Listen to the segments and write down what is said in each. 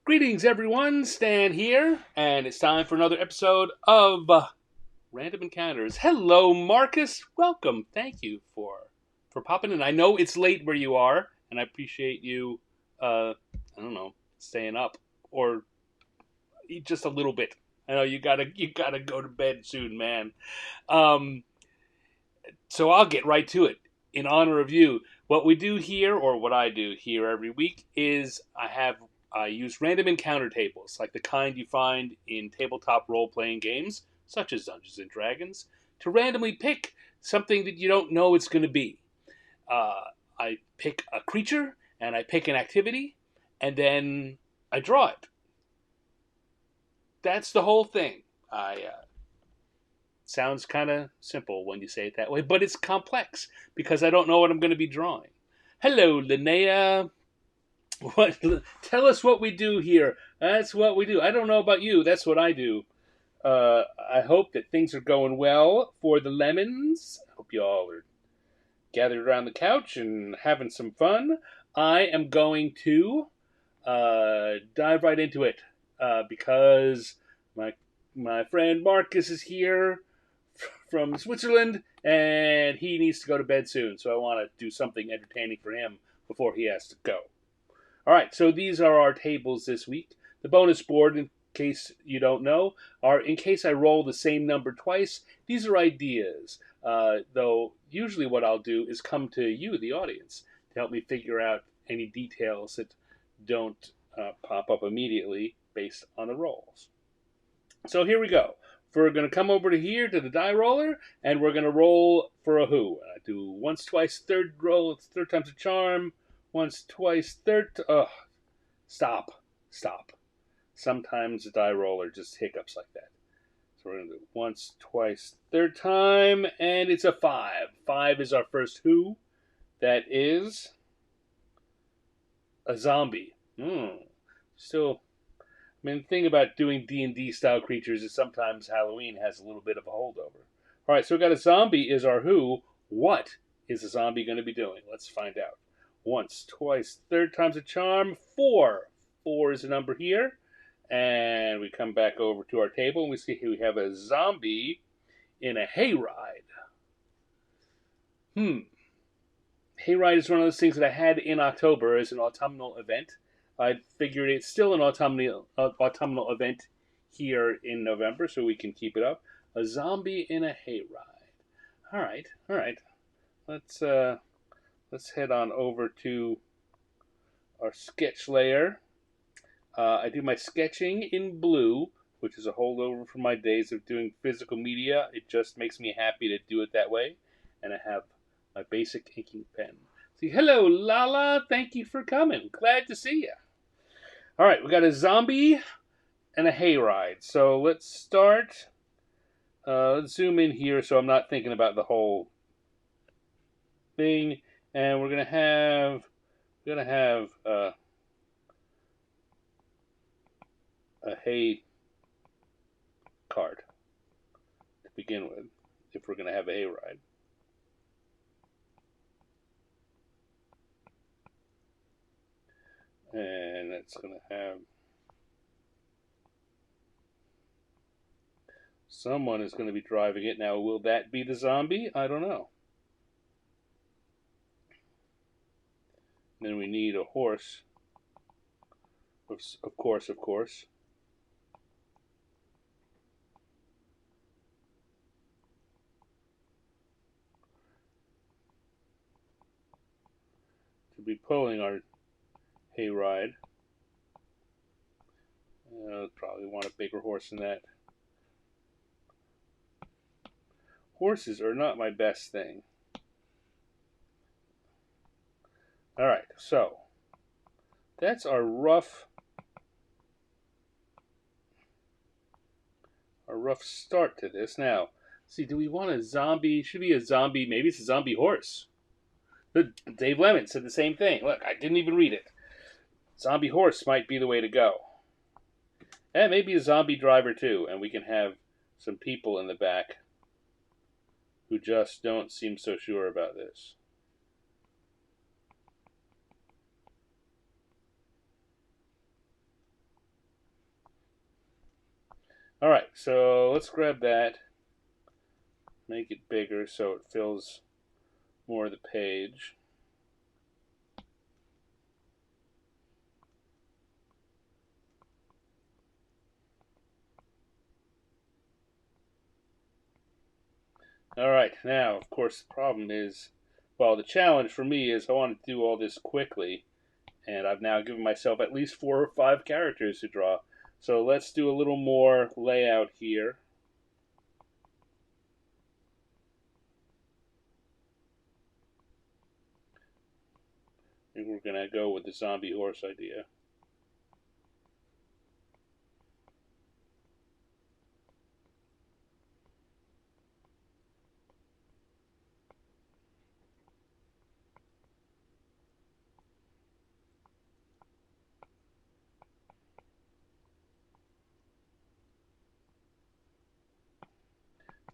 Greetings, everyone. Stan here, and it's time for another episode of Random Encounters. Hello, Marcus. Welcome. Thank you for popping in. I know it's late where you are, and I appreciate you. I don't know, staying up or just a little bit. I know you gotta go to bed soon, man. Um, so I'll get right to it. In honor of you, what we do here, or what I do here every week, is I use random encounter tables, like the kind you find in tabletop role playing games, such as Dungeons and Dragons, to randomly pick something that you don't know it's going to be. Uh, I pick a creature and I pick an activity, and then I draw it. That's the whole thing. I Sounds kind of simple when you say it that way, but it's complex because I don't know what I'm going to be drawing. Hello, Linnea. What? Tell us what we do here. That's what we do. I don't know about you. That's what I do. I hope that things are going well for the lemons. I hope you all are gathered around the couch and having some fun. I am going to dive right into it because my friend Marcus is here from Switzerland, and he needs to go to bed soon. So I want to do something entertaining for him before he has to go. All right, so these are our tables this week. The bonus board, in case you don't know, are in case I roll the same number twice. These are ideas, though usually what I'll do is come to you, the audience, to help me figure out any details that don't pop up immediately based on the rolls. So here we go. We're going to come over to here to the die roller, and we're going to roll for a who. I do once, twice, third roll. It's third time's a charm. Once, twice, third. Stop. Sometimes the die roller just hiccups like that. So we're going to do once, twice, third time, and it's a 5. 5 is our first who. That is a zombie. Still, I mean, the thing about doing D&D style creatures is sometimes Halloween has a little bit of a holdover. All right, so we've got a zombie is our who. What is a zombie going to be doing? Let's find out. Once, twice, third time's a charm. 4. 4 is a number here. And we come back over to our table and we see here we have a zombie in a hayride. Hayride is one of those things that I had in October as an autumnal event. I figured it's still an autumnal event here in November, so we can keep it up. A zombie in a hayride. All right. Let's head on over to our sketch layer. I do my sketching in blue, which is a holdover from my days of doing physical media. It just makes me happy to do it that way. And I have my basic inking pen. See, hello, Lala. Thank you for coming. Glad to see you. All right, we got a zombie and a hayride. So let's start. Let's zoom in here so I'm not thinking about the whole thing. And we're gonna have a hay card to begin with, if we're gonna have a hayride. And it's going to have someone is going to be driving it. Now, will that be the zombie? I don't know. Then we need a horse. Of course. To be pulling our hayride. Probably want a bigger horse than that. Horses are not my best thing. All right, so that's our rough start to this. Now, see, do we want a zombie? Should be a zombie. Maybe it's a zombie horse. Dave Lemon said the same thing. Look, I didn't even read it. Zombie horse might be the way to go. And maybe a zombie driver too, and we can have some people in the back who just don't seem so sure about this. All right, so let's grab that, make it bigger so it fills more of the page. All right, now, of course, the problem is, well, the challenge for me is I want to do all this quickly, and I've now given myself at least 4 or 5 characters to draw. So let's do a little more layout here. And we're going to go with the zombie horse idea.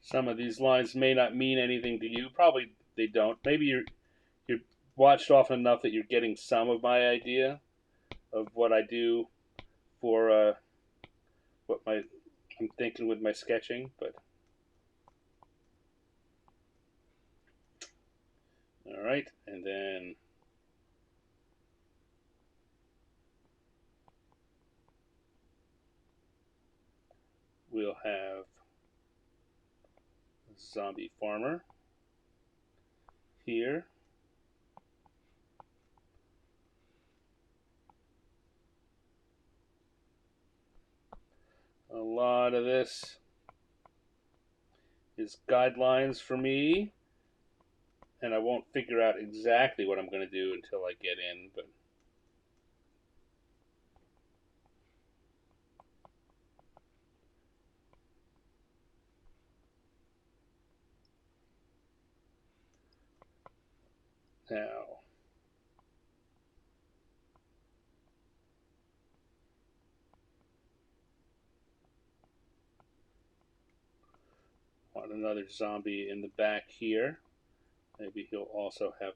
Some of these lines may not mean anything to you. Probably they don't. Maybe you're watched often enough that you're getting some of my idea of what I do for what I'm thinking with my sketching. But all right, and then we'll have zombie farmer here. A lot of this is guidelines for me, and I won't figure out exactly what I'm going to do until I get in. But now, want another zombie in the back here. Maybe he'll also have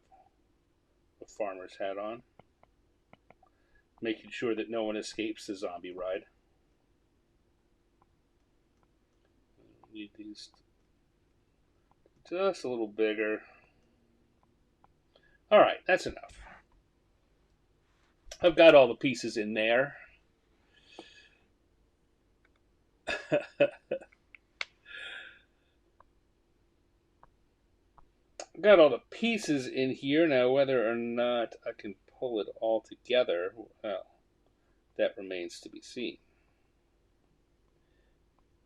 a farmer's hat on, making sure that no one escapes the zombie ride. Need these just a little bigger. All right, that's enough. I've got all the pieces in there. Got all the pieces in here. Now, whether or not I can pull it all together, well, that remains to be seen.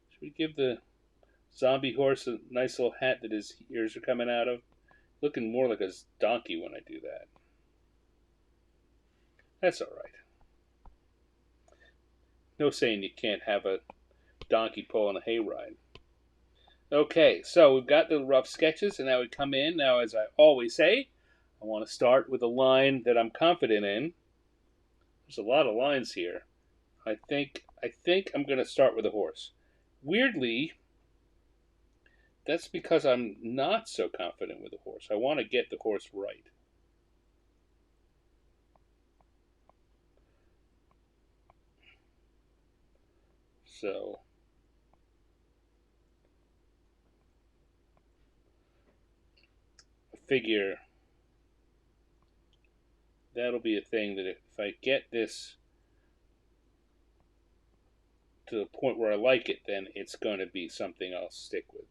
Should we give the zombie horse a nice little hat that his ears are coming out of? Looking more like a donkey when I do that. That's all right. No saying you can't have a donkey pulling a hayride. Okay, so we've got the rough sketches, and now we come in. Now, as I always say, I want to start with a line that I'm confident in. There's a lot of lines here. I think I'm going to start with a horse. Weirdly, that's because I'm not so confident with the horse. I want to get the horse right. So I figure that'll be a thing that if I get this to the point where I like it, then it's going to be something I'll stick with.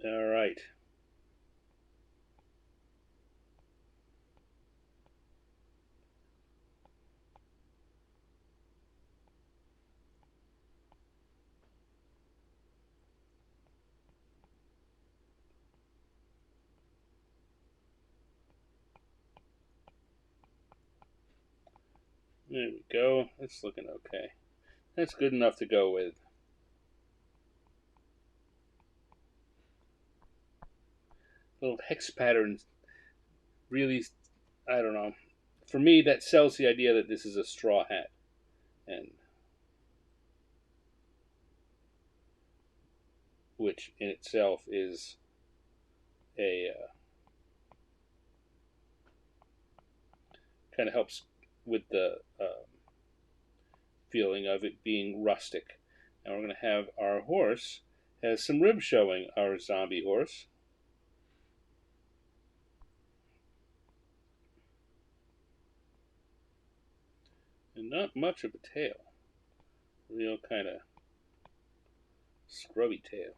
All right. There we go. It's looking okay. That's good enough to go with. Little hex patterns really, I don't know. For me, that sells the idea that this is a straw hat. And which in itself is a kind of helps with the feeling of it being rustic. And we're going to have our horse has some ribs showing, our zombie horse. And not much of a tail. Real kind of scrubby tail.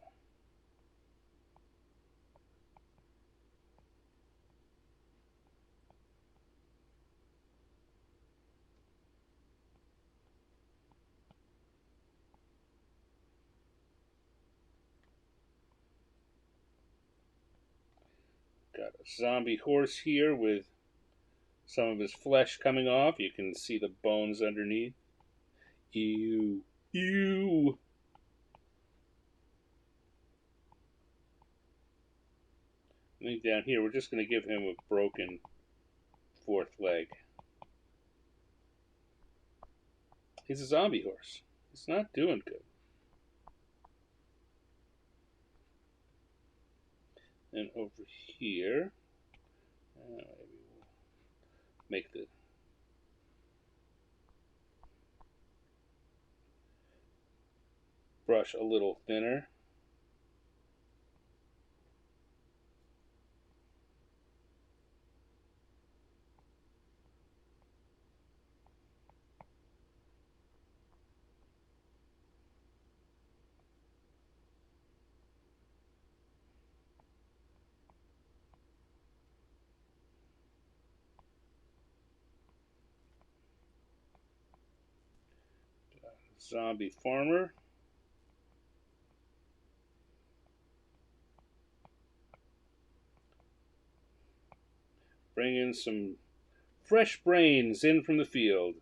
Got a zombie horse here with some of his flesh coming off. You can see the bones underneath. Ew. Ew. I think down here we're just going to give him a broken fourth leg. He's a zombie horse. He's not doing good. And over here, maybe we'll make the brush a little thinner. Zombie farmer. Bring in some fresh brains in from the field.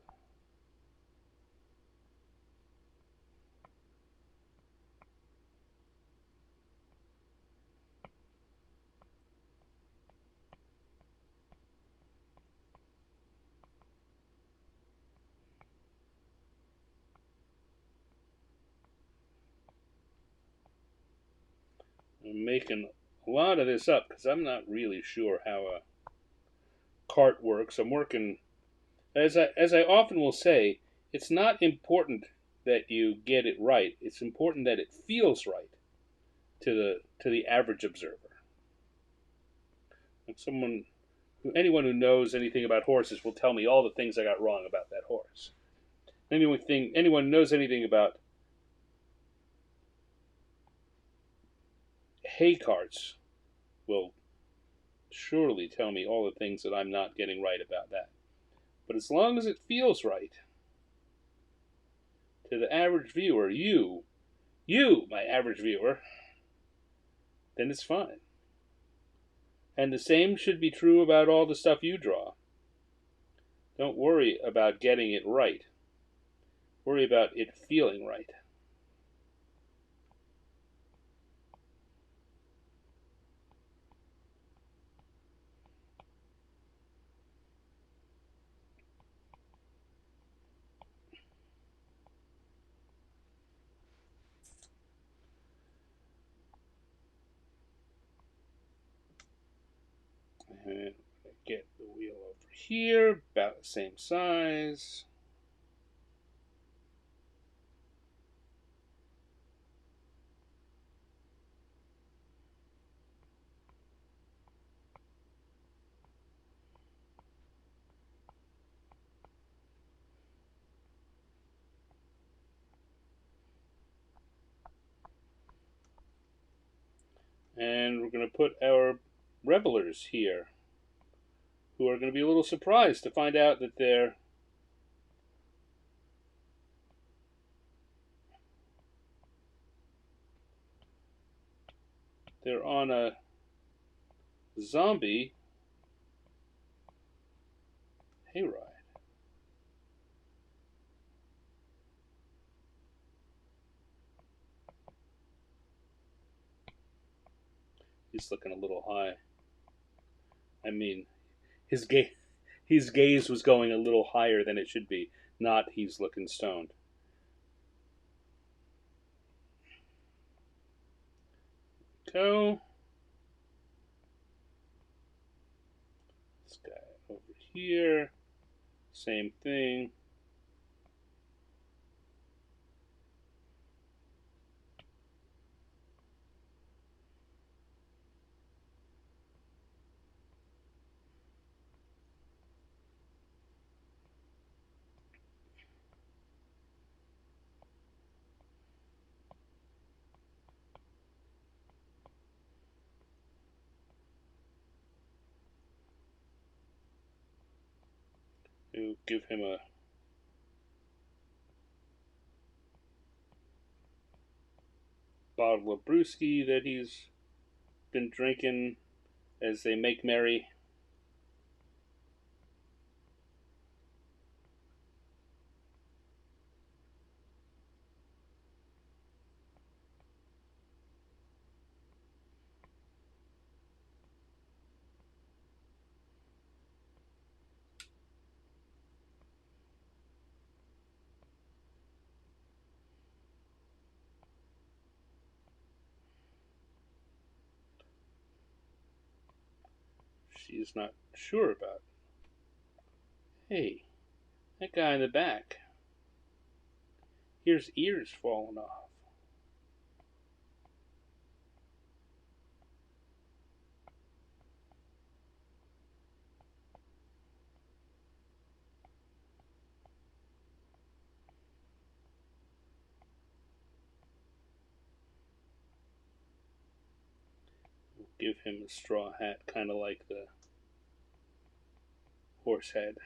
I'm making a lot of this up because I'm not really sure how a cart works. I'm working, as I often will say, it's not important that you get it right. It's important that it feels right to the average observer. And anyone who knows anything about horses will tell me all the things I got wrong about that horse. Anyone who knows anything about hay carts will surely tell me all the things that I'm not getting right about that. But as long as it feels right to the average viewer, you, my average viewer, then it's fine. And the same should be true about all the stuff you draw. Don't worry about getting it right. Worry about it feeling right. And get the wheel over here, about the same size. And we're going to put our revelers here, who are going to be a little surprised to find out that they're on a zombie hayride. He's looking a little high. I mean, his gaze was going a little higher than it should be. Not he's looking stoned. go. This guy over here. Same thing. We'll give him a bottle of brewski that he's been drinking as they make merry. She's not sure about. Hey, that guy in the back. Here's ears falling off. We'll give him a straw hat, kind of like the horse head.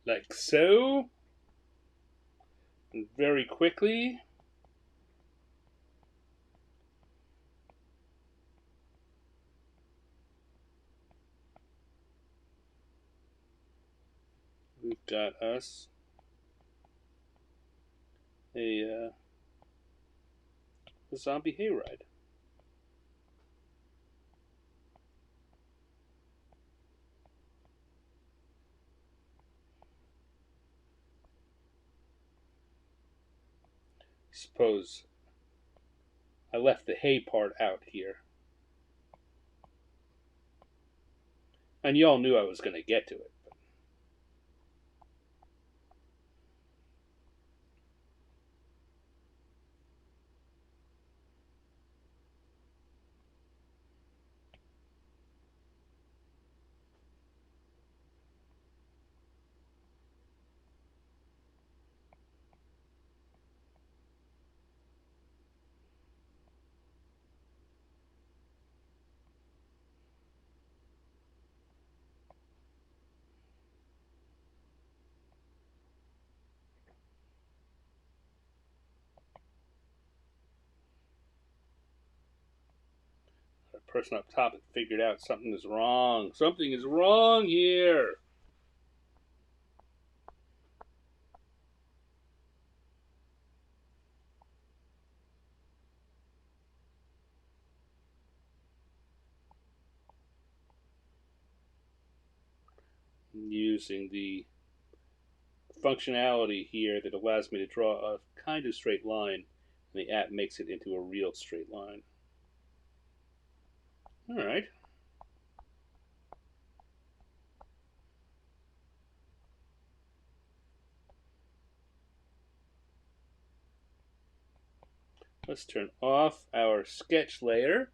Like so. And very quickly. We've got us a zombie hayride. Suppose I left the hay part out here. And y'all knew I was going to get to it. The person up top had figured out something is wrong. Something is wrong here. Using the functionality here that allows me to draw a kind of straight line, and the app makes it into a real straight line. All right. Let's turn off our sketch layer.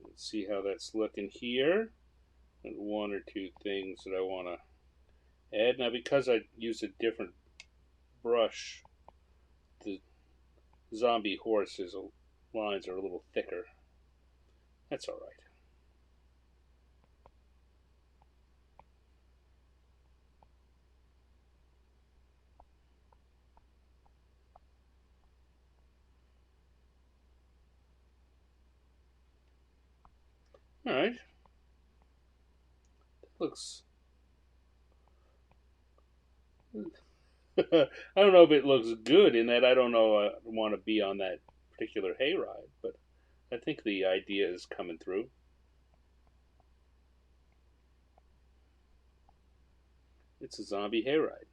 Let's see how that's looking here. And one or two things that I want to add. Now, because I used a different brush, the zombie horse's lines are a little thicker. That's all right. All right. That looks. I don't know if it looks good in that I don't know I want to be on that particular hayride, but I think the idea is coming through. It's a zombie hayride.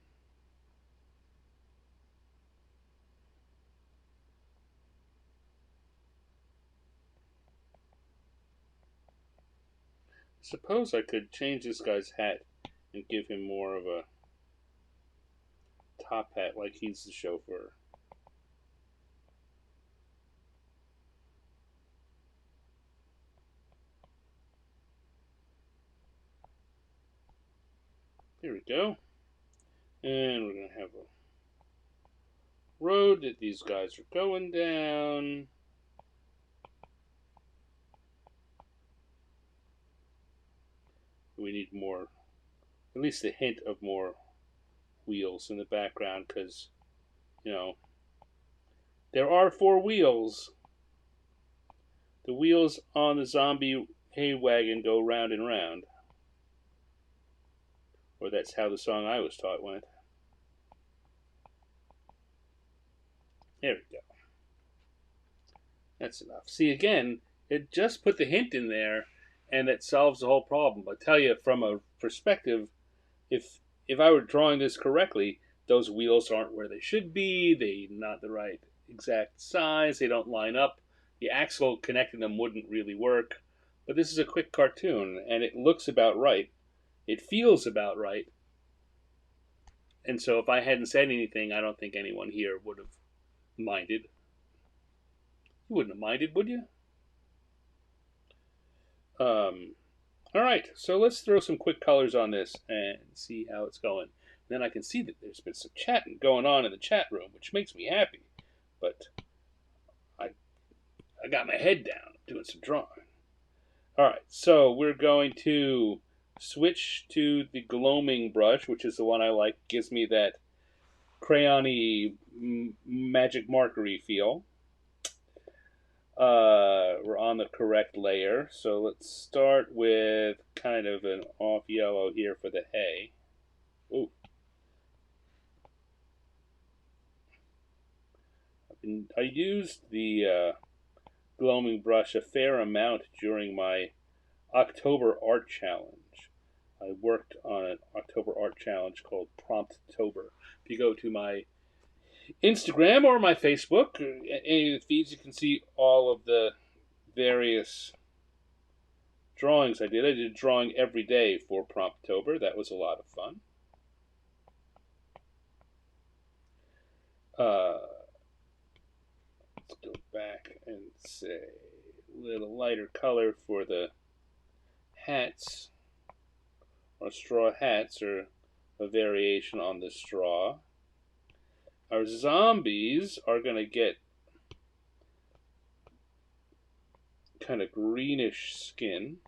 Suppose I could change this guy's hat and give him more of a top hat like he's the chauffeur. There we go. And we're going to have a road that these guys are going down. We need more, at least a hint of more wheels in the background because, you know, there are four wheels. The wheels on the zombie hay wagon go round and round. Or that's how the song I was taught went. There we go. That's enough. See, again, it just put the hint in there, and it solves the whole problem. I tell you, from a perspective, if I were drawing this correctly, those wheels aren't where they should be. They're not the right exact size. They don't line up. The axle connecting them wouldn't really work. But this is a quick cartoon, and it looks about right. It feels about right. And so if I hadn't said anything, I don't think anyone here would have minded. You wouldn't have minded, would you? All right, so let's throw some quick colors on this and see how it's going. Then I can see that there's been some chatting going on in the chat room, which makes me happy. But I got my head down doing some drawing. All right, so we're going to switch to the gloaming brush, which is the one I like. It gives me that crayony magic markery feel. We're on the correct layer, so let's start with kind of an off yellow here for the hay. Ooh. I used the gloaming brush a fair amount during my October art challenge. I worked on an October art challenge called Promptober. If you go to my Instagram or my Facebook, any of the feeds, you can see all of the various drawings I did. I did drawing every day for Promptober. That was a lot of fun. Let's go back and say a little lighter color for the hats, or straw hats, or a variation on the straw. Our zombies are going to get kind of greenish skin.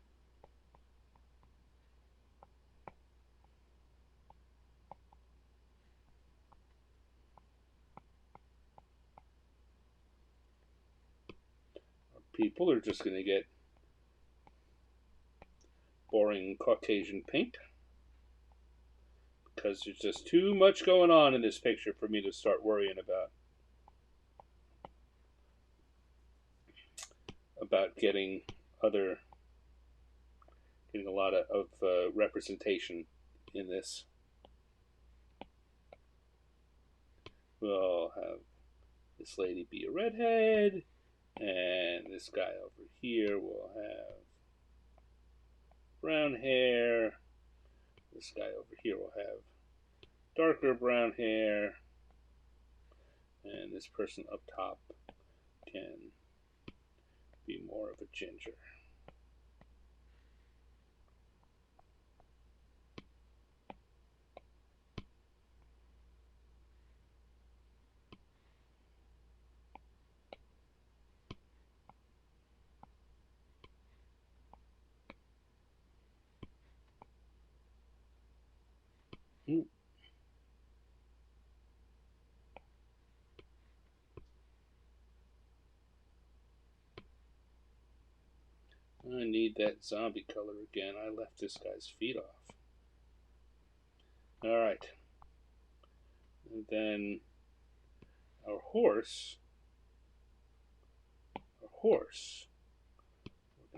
Our people are just going to get boring Caucasian pink because there's just too much going on in this picture for me to start worrying about getting a lot of representation in this. We'll have this lady be a redhead, and this guy over here will have brown hair. This guy over here will have darker brown hair, and this person up top can be more of a ginger. I need that zombie color again. I left this guy's feet off. Alright. And then our horse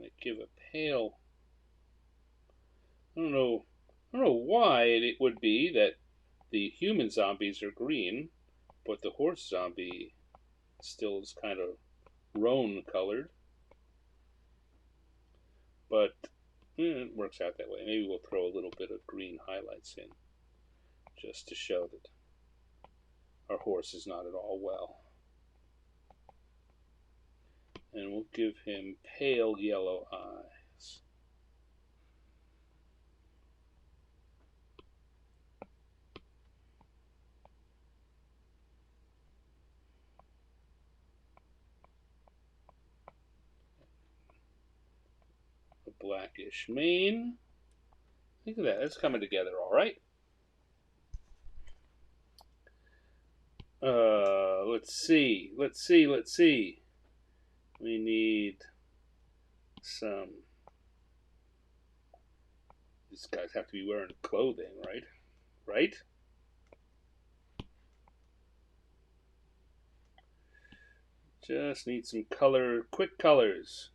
going to give a pale. I don't know. I don't know why it would be that the human zombies are green, but the horse zombie still is kind of roan colored. But it works out that way. Maybe we'll throw a little bit of green highlights in just to show that our horse is not at all well. And we'll give him pale yellow eyes. A blackish mane. Look at that. That's coming together all right. Let's see. We need some. These guys have to be wearing clothing, right? Right? Just need some color, quick colors.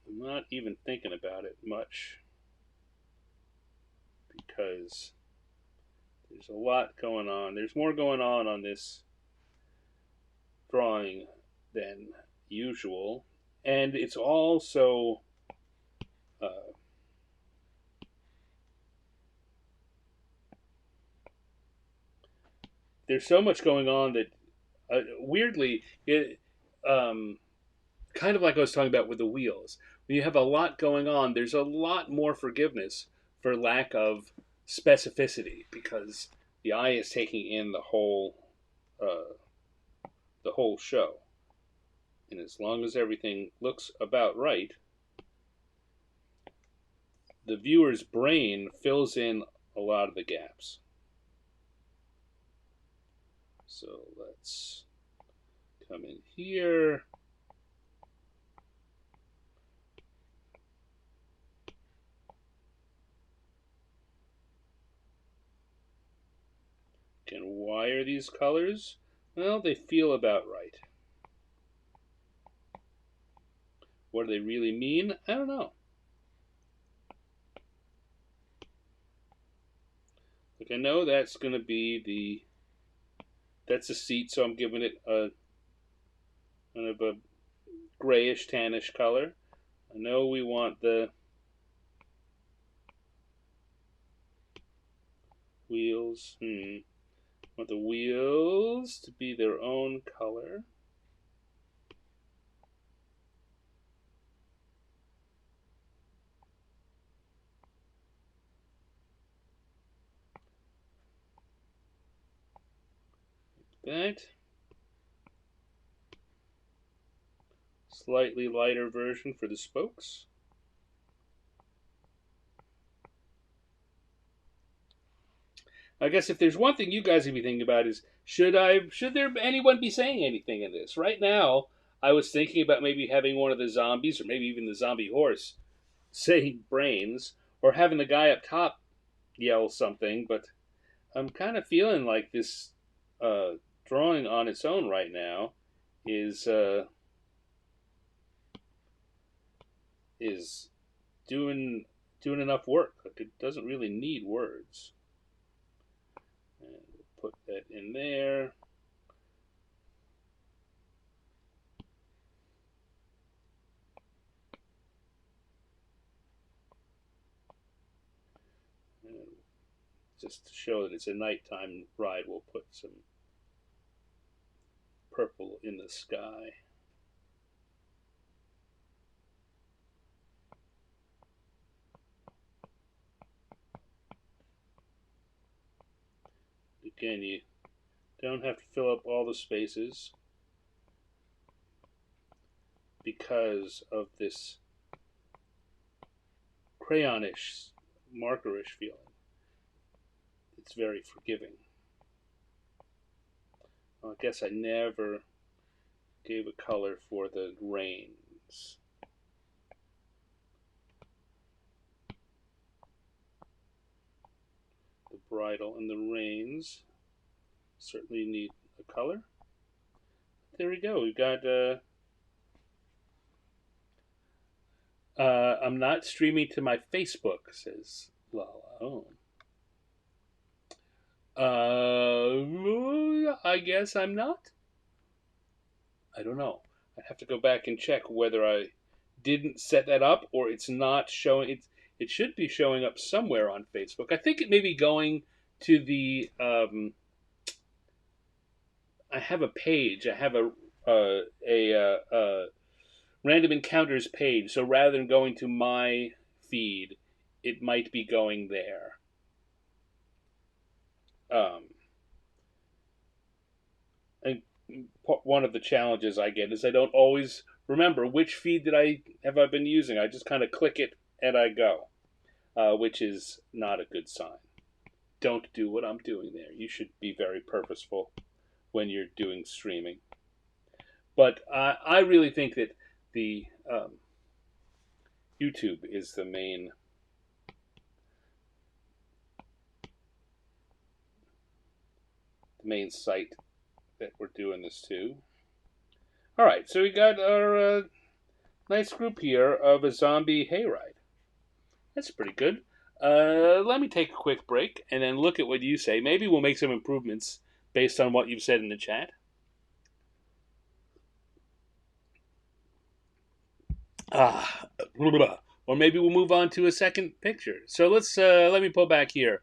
I'm not even thinking about it much because there's a lot going on. There's more going on this drawing than usual, and it's all so there's so much going on that weirdly it kind of like I was talking about with the wheels. When you have a lot going on, there's a lot more forgiveness for lack of specificity because the eye is taking in uh, the whole show, and as long as everything looks about right, the viewer's brain fills in a lot of the gaps. So let's come in here. And why are these colors? Well, they feel about right. What do they really mean? I don't know. Like I know that's going to be that's a seat, so I'm giving it a kind of a grayish tannish color. I know we want the wheels. Want the wheels to be their own color. Like that. Slightly lighter version for the spokes. I guess if there's one thing you guys would be thinking about is should there anyone be saying anything in this? Right now, I was thinking about maybe having one of the zombies or maybe even the zombie horse saying brains or having the guy up top yell something, but I'm kind of feeling like this uh, drawing on its own right now is is doing enough work. Like it doesn't really need words. And we'll put that in there. And just to show that it's a nighttime ride, we'll put some purple in the sky. Again, you don't have to fill up all the spaces because of this crayonish, markerish feeling. It's very forgiving. Well, I guess I never gave a color for the reins. The bridle and the reins certainly need a color. There we go. We've got I'm not streaming to my Facebook, says Lala. Oh. I guess I'm not. I don't know. I have to go back and check whether I didn't set that up or it's not showing. It should be showing up somewhere on Facebook. I think it may be going to the. I have a page. I have a random encounters page. So rather than going to my feed, it might be going there. Um, and one of the challenges I get is I don't always remember which feed did I have I been using. I just kind of click it and I go, which is not a good sign. Don't do what I'm doing there. You should be very purposeful when you're doing streaming. But I really think that the YouTube is the main site that we're doing this to. All right, so we got our nice group here of a zombie hayride. That's pretty good. Let me take a quick break and then look at what you say. Maybe we'll make some improvements based on what you've said in the chat. Or maybe we'll move on to a second picture. So let me pull back here,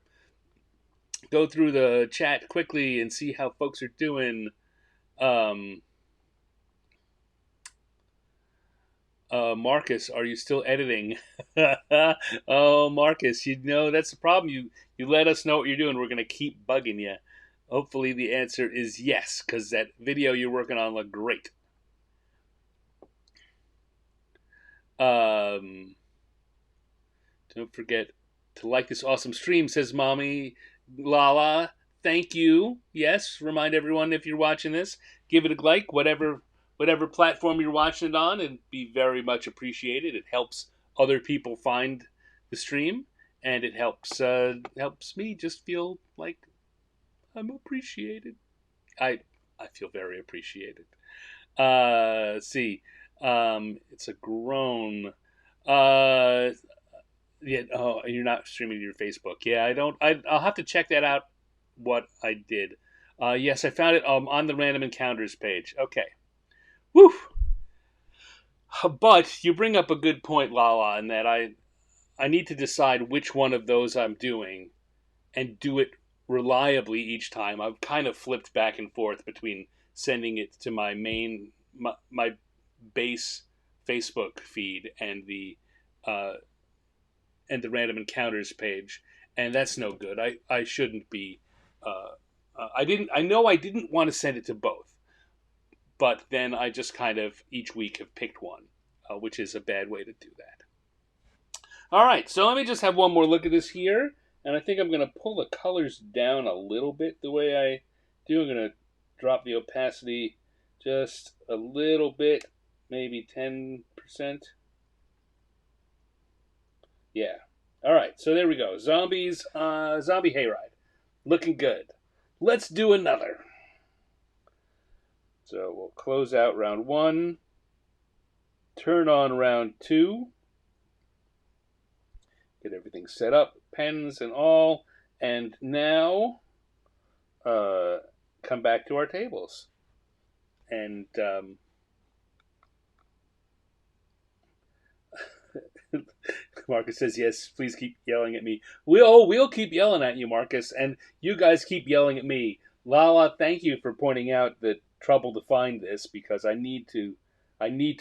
go through the chat quickly and see how folks are doing. Um, Marcus, are you still editing? Oh, Marcus, that's the problem. You let us know what you're doing. We're gonna keep bugging you. Hopefully, the answer is yes, because that video you're working on looked great. Um, don't forget to like this awesome stream, says Mommy Lala. Thank you. Yes, remind everyone if you're watching this, give it a like, whatever platform you're watching it on, and be very much appreciated. It helps other people find the stream, and it helps me just feel like I'm appreciated. I feel very appreciated. Let's see. It's a groan. Uh, yeah. Oh, you're not streaming to your Facebook. Yeah, I don't. I'll have to check that out. What I did. Yes, I found it on the random encounters page. Okay. Woo. But you bring up a good point, Lala, in that I need to decide which one of those I'm doing and do it reliably each time. I've kind of flipped back and forth between sending it to my base Facebook feed uh, and the random encounters page, and that's no good. I shouldn't be. I didn't. I know I didn't want to send it to both, but then I just kind of each week have picked one, which is a bad way to do that. All right, so let me just have one more look at this here, and I think I'm going to pull the colors down a little bit the way I do. I'm going to drop the opacity just a little bit, maybe 10%. Yeah. All right, so there we go. Zombie hayride. Looking good. Let's do another. So we'll close out round 1, turn on round 2, get everything set up, pens and all, and now come back to our tables. And Marcus says, yes, please keep yelling at me. We'll keep yelling at you, Marcus, and you guys keep yelling at me. Lala, thank you for pointing out the trouble to find this, because I need to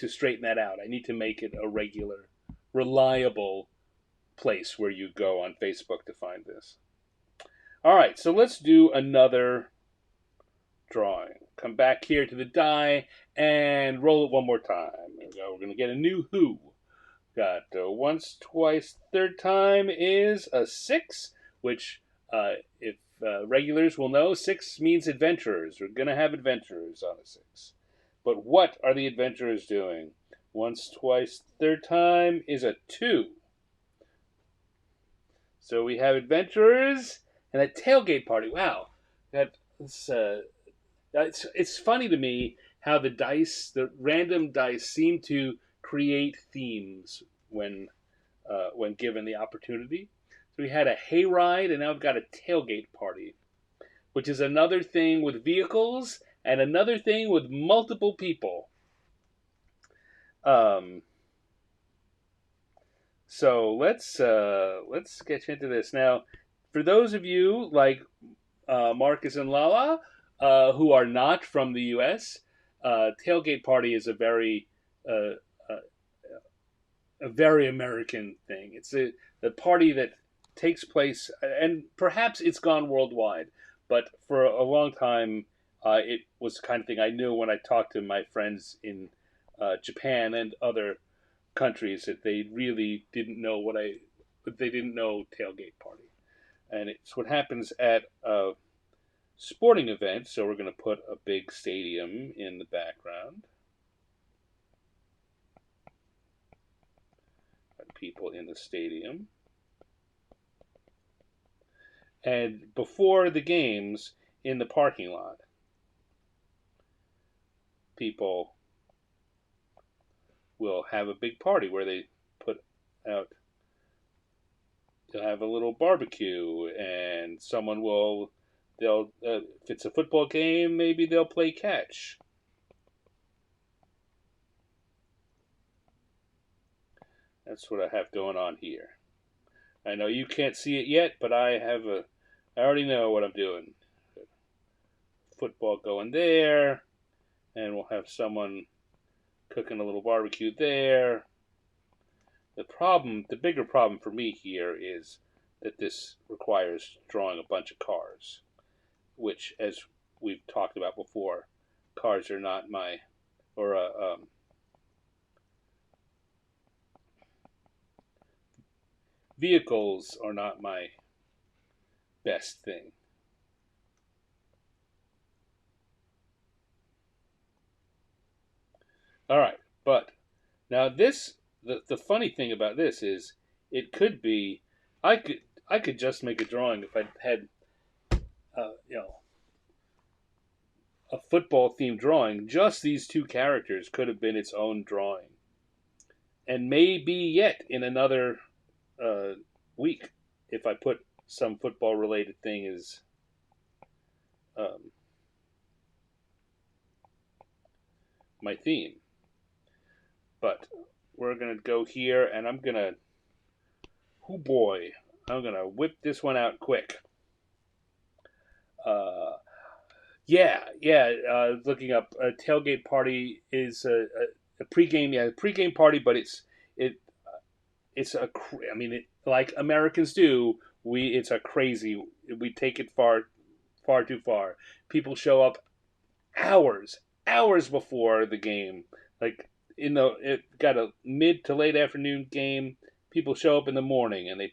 straighten that out. I need to make it a regular, reliable place where you go on Facebook to find this. All right, so let's do another drawing. Come back here to the die and roll it one more time. There we go. We're going to get a new who. Got once, twice, third time is a 6, which, if regulars will know, 6 means adventurers. We're going to have adventurers on a 6. But what are the adventurers doing? Once, twice, third time is a 2. So we have adventurers and a tailgate party. Wow. It's funny to me how the random dice seem to create themes when given the opportunity. So we had a hayride, and now we've got a tailgate party, which is another thing with vehicles and another thing with multiple people. Um, so let's get into this now. For those of you like Marcus and Lala who are not from the U.S., tailgate party is uh, uh, a very American thing. It's the party that takes place, and perhaps it's gone worldwide, but for a long time, it was the kind of thing I knew when I talked to my friends in Japan and other countries that they really didn't know they didn't know tailgate party, and it's what happens at a sporting event. So we're going to put a big stadium in the background. People in the stadium. And before the games, in the parking lot, people will have a big party where they put out, they'll have a little barbecue, and if it's a football game, maybe they'll play catch. That's what I have going on here. I know you can't see it yet, but I already know what I'm doing. Football going there, and we'll have someone cooking a little barbecue there. The bigger problem for me here is that this requires drawing a bunch of cars, which, as we've talked about before, cars are not my, or vehicles are not my best thing. All right, but now the funny thing about this is it could be I could I could just make a drawing if I had you know a football themed drawing. Just these two characters could have been its own drawing, and maybe yet in another uh, week if I put some football related thing as um, my theme. But we're gonna go here, and oh boy, I'm gonna whip this one out quick. Uh, yeah. Looking up a tailgate party is a pregame, pregame party, but it it's I mean, like Americans do. It's a crazy. We take it far too far. People show up hours hours before the game, like it got a mid to late afternoon game. People show up in the morning and they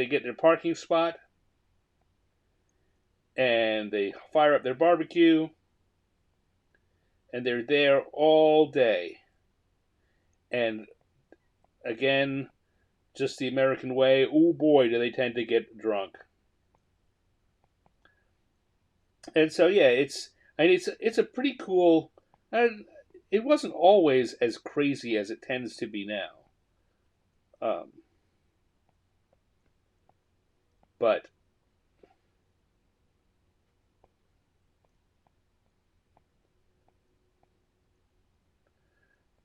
get their parking spot and they fire up their barbecue and they're there all day. And again, just the American way, oh boy, do they tend to get drunk. And so yeah, it's a pretty cool. It wasn't always as crazy as it tends to be now, um, but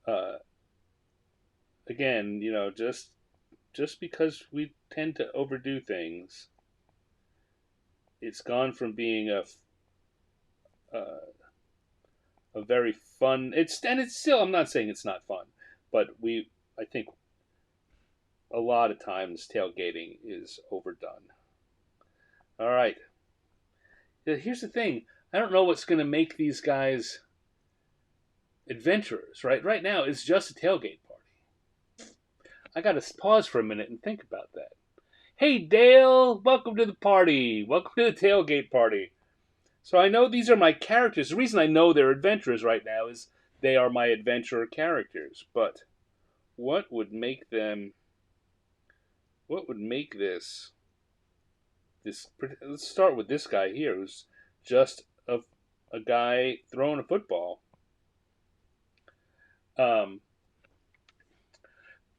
uh, again, just because we tend to overdo things, it's gone from being uh, a very fun. It's still. I'm not saying it's not fun, but I think a lot of times tailgating is overdone. All right. Here's the thing. I don't know what's going to make these guys adventurers. Right now, it's just a tailgate party. I got to pause for a minute and think about that. Hey, Dale, welcome to the party. Welcome to the tailgate party. So I know these are my characters. The reason I know they're adventurers right now is they are my adventurer characters. But what would make them? What would make this? Let's start with this guy here, who's just a guy throwing a football. Um,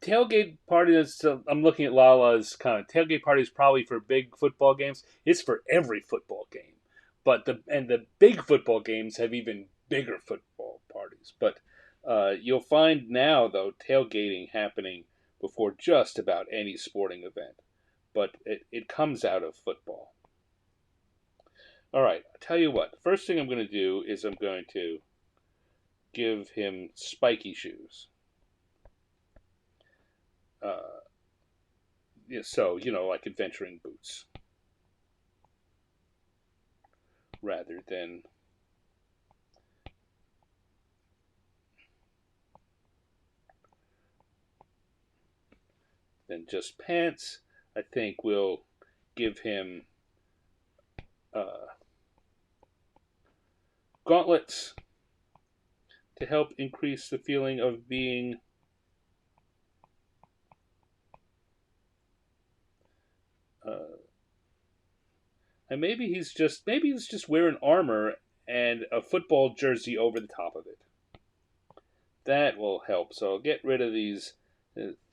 tailgate party is. I'm looking at Lala's comment. Tailgate party is probably for big football games. It's for every football game, but the big football games have even bigger football parties. But you'll find now though tailgating happening before just about any sporting event. But it comes out of football. All right, I'll tell you what. First thing I'm going to do is I'm going to give him spiky shoes. Uh, yeah, so, like adventuring boots rather than just pants. I think we'll give him uh, gauntlets to help increase the feeling of being uh, and maybe he's just wearing armor and a football jersey over the top of it. That will help. So I'll get rid of these.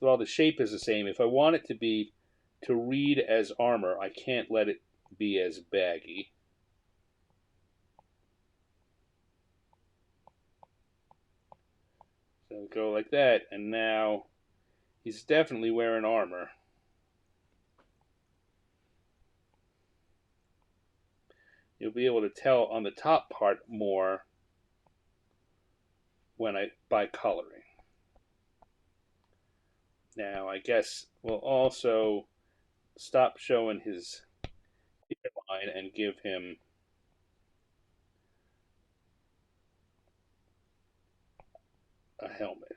While the shape is the same, if I want it to read as armor, I can't let it be as baggy. So go like that, and now he's definitely wearing armor. You'll be able to tell on the top part more by coloring. Now I guess we'll also stop showing his hairline and give him a helmet.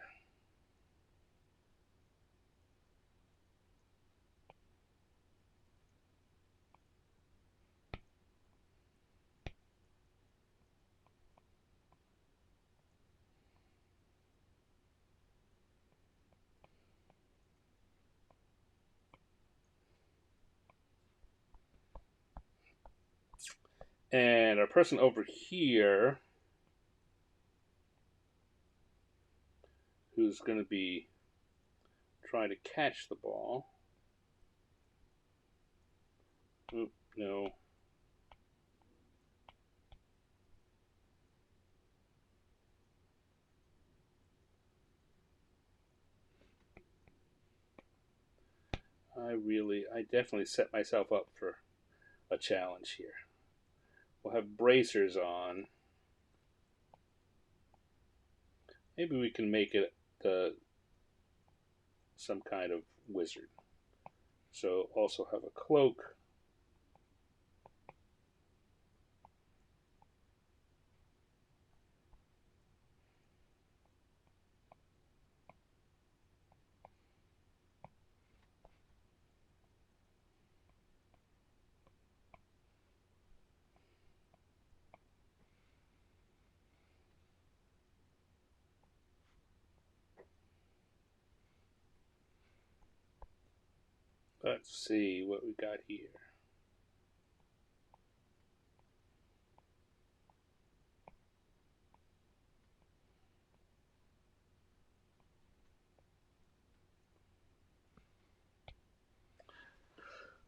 And our person over here, who's going to be trying to catch the ball. Oop, no. I definitely set myself up for a challenge here. We'll have bracers on. Maybe we can make it some kind of wizard. So also have a cloak. Let's see what we got here.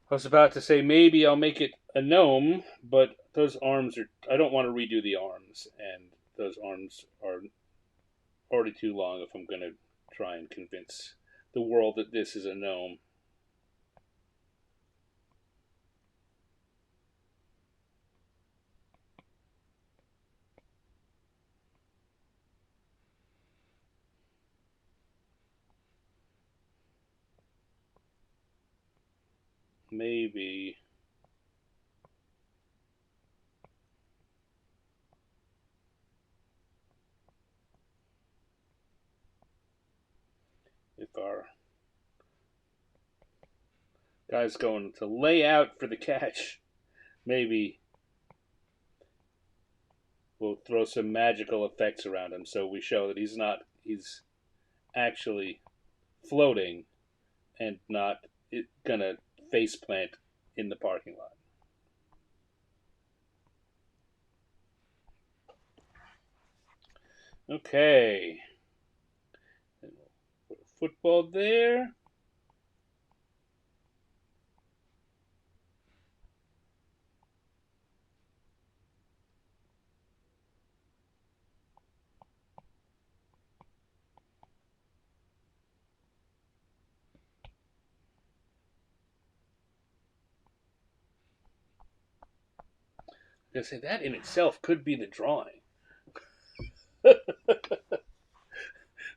I was about to say maybe I'll make it a gnome, but those arms are. I don't want to redo the arms, and those arms are already too long if I'm going to try and convince the world that this is a gnome. Maybe if our guy's going to lay out for the catch, maybe we'll throw some magical effects around him so we show that he's actually floating and not gonna face plant in the parking lot. Okay. And we'll put a football there. I'm gonna say that in itself could be the drawing.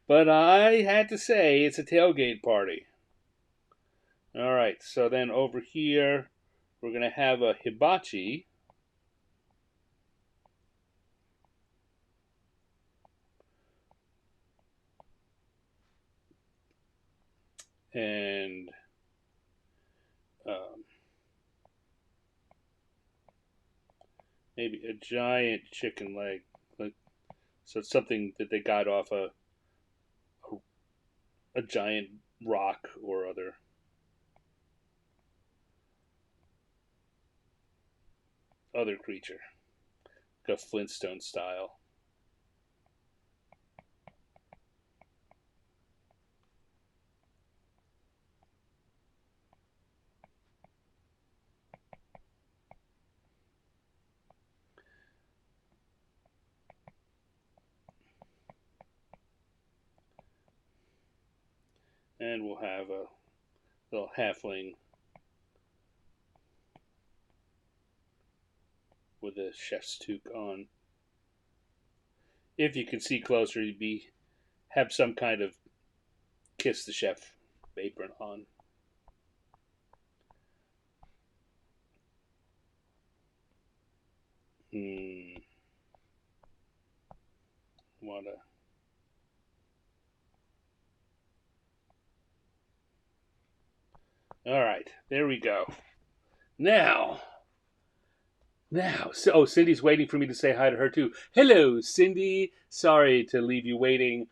But I had to say it's a tailgate party. All right, so then over here we're gonna have a hibachi. And um, maybe a giant chicken leg. Like, so it's something that they got off a giant rock or other creature, like a Flintstone style. And we'll have a little halfling with a chef's toque on. If you can see closer, you'd be have some kind of kiss the chef apron on. Hmm. Wanna? All right, there we go. Now, so Cindy's waiting for me to say hi to her too. Hello, Cindy. Sorry to leave you waiting.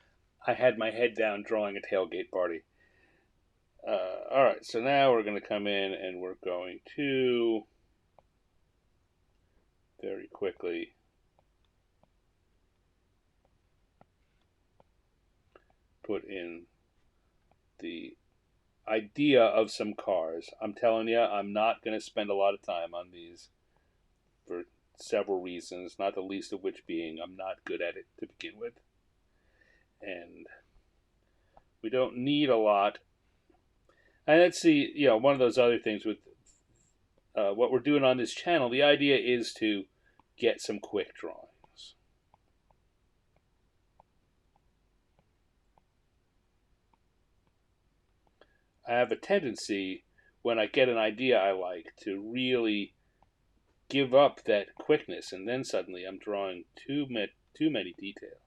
I had my head down drawing a tailgate party. All right, so now we're going to come in and we're going to very quickly put in the idea of some cars. I'm telling you, I'm not going to spend a lot of time on these for several reasons, not the least of which being I'm not good at it to begin with. And we don't need a lot. And let's see, one of those other things with what we're doing on this channel, the idea is to get some quick drawings. I have a tendency when I get an idea I like to really give up that quickness, and then suddenly I'm drawing too many details.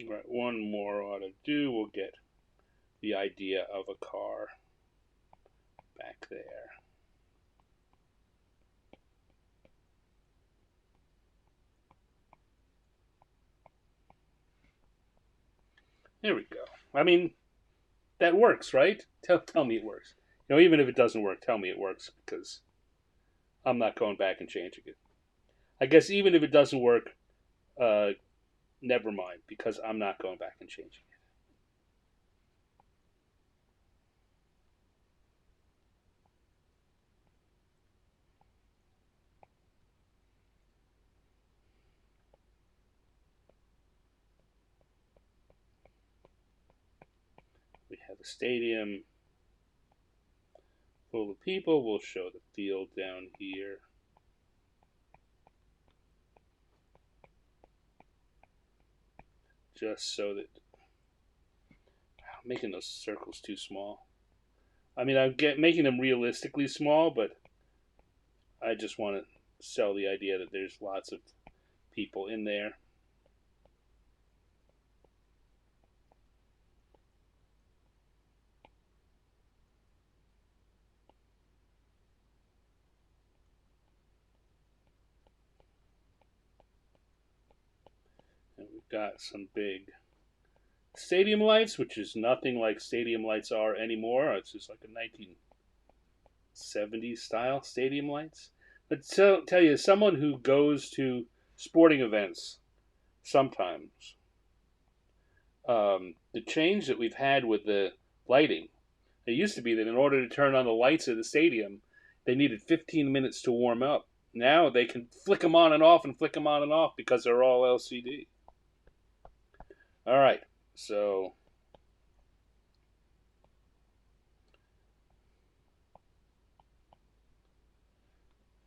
Right, one more ought to do. We'll get the idea of a car back there. There we go. I mean, that works, right? Tell me it works. Even if it doesn't work, tell me it works because I'm not going back and changing it. I guess even if it doesn't work, uh, never mind because I'm not going back and changing it. We have a stadium full of people. We'll show the field down here. Just so that I'm making those circles too small. I mean, making them realistically small, but I just want to sell the idea that there's lots of people in there. We've got some big stadium lights, which is nothing like stadium lights are anymore. It's just like a 1970s style stadium lights. But tell you, someone who goes to sporting events sometimes, the change that we've had with the lighting, it used to be that in order to turn on the lights at the stadium, they needed 15 minutes to warm up. Now they can flick them on and off and flick them on and off because they're all LCD. All right, so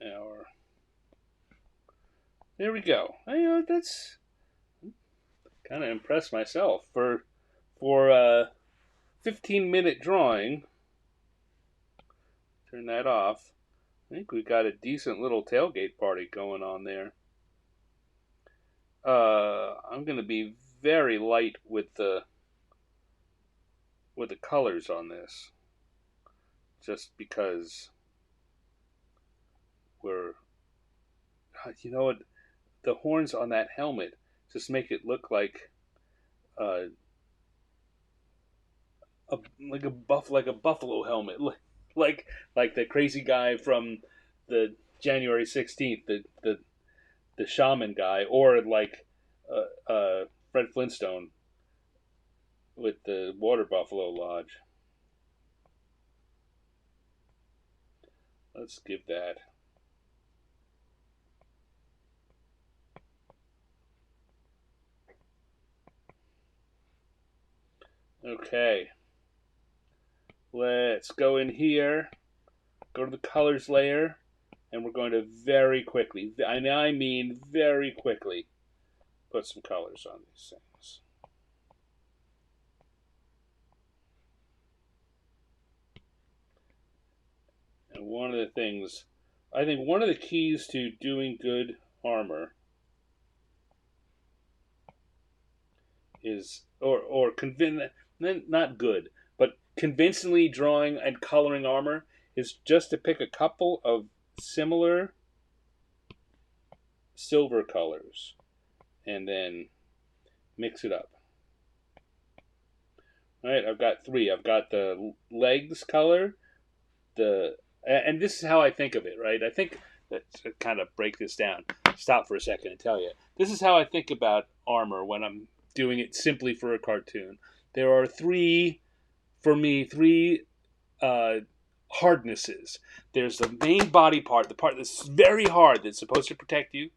our there we go. That's kind of impressed myself for 15-minute drawing. Turn that off. I think we've got a decent little tailgate party going on there. I'm going to be very light with the colors on this, just because we're, you know what, the horns on that helmet just make it look like uh, like a buffalo helmet, like the crazy guy from the January 16th, the shaman guy, or like Fred Flintstone with the Water Buffalo Lodge. Let's give that. Okay. Let's go in here, go to the colors layer, and we're going to very quickly, and I mean very quickly, put some colors on these things. And one of the things, I think one of the keys to doing good armor is, not good, but convincingly drawing and coloring armor is just to pick a couple of similar silver colors and then mix it up. All right, I've got three. I've got the legs color, and this is how I think of it, right? I think, let's kind of break this down. Stop for a second and tell you. This is how I think about armor when I'm doing it simply for a cartoon. There are three, for me, hardnesses. There's the main body part, the part that's very hard, that's supposed to protect you,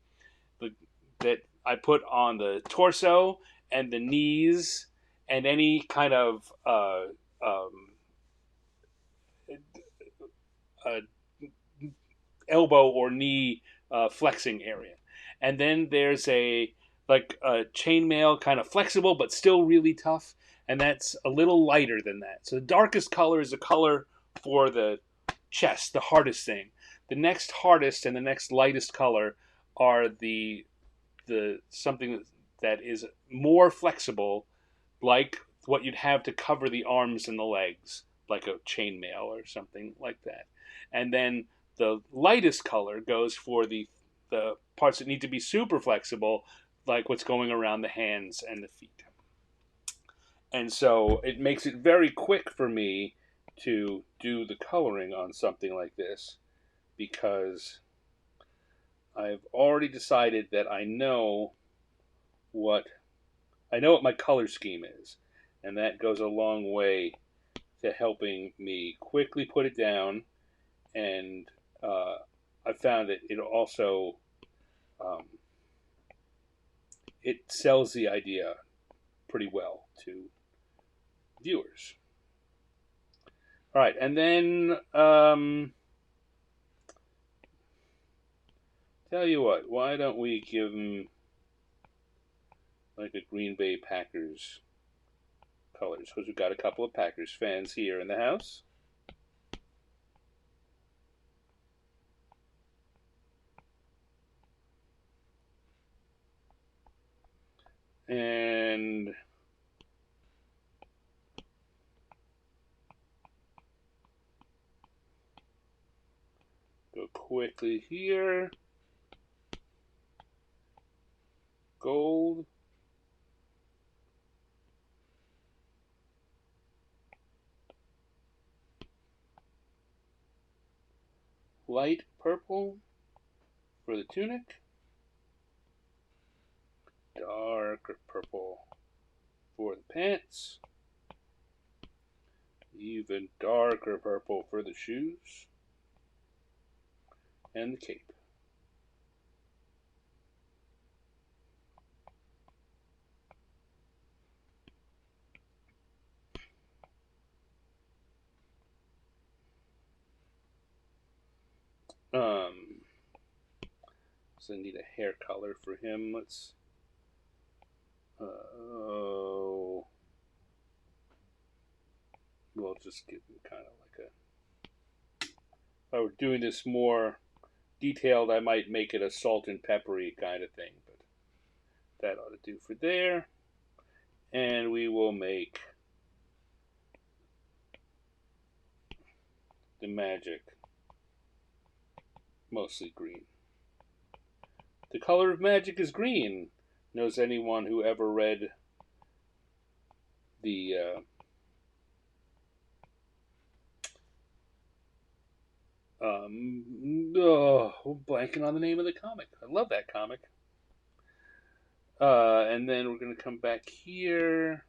that I put on the torso and the knees and any kind of uh, elbow or knee flexing area. And then there's a chainmail, kind of flexible but still really tough, and that's a little lighter than that. So the darkest color is the color for the chest, the hardest thing. The next hardest and the next lightest color are the something that is more flexible, like what you'd have to cover the arms and the legs, like a chainmail or something like that. And then the lightest color goes for the parts that need to be super flexible, like what's going around the hands and the feet. And so it makes it very quick for me to do the coloring on something like this, because I've already decided that I know what my color scheme is, and that goes a long way to helping me quickly put it down. And I found that it also um, it sells the idea pretty well to viewers. All right, and then tell you what, why don't we give them like a Green Bay Packers colors? Because we've got a couple of Packers fans here in the house. And go quickly here. Gold. light purple for the tunic, darker purple for the pants, even darker purple for the shoes, and the cape. So I need a hair color for him. Let's. Oh. We'll just give him kind of like a. If I were doing this more detailed, I might make it a salt and peppery kind of thing, but that ought to do for there. And we will make the magic mostly green. The color of magic is green. Knows anyone who ever read the blanking on the name of the comic. I love that comic. And then we're going to come back here.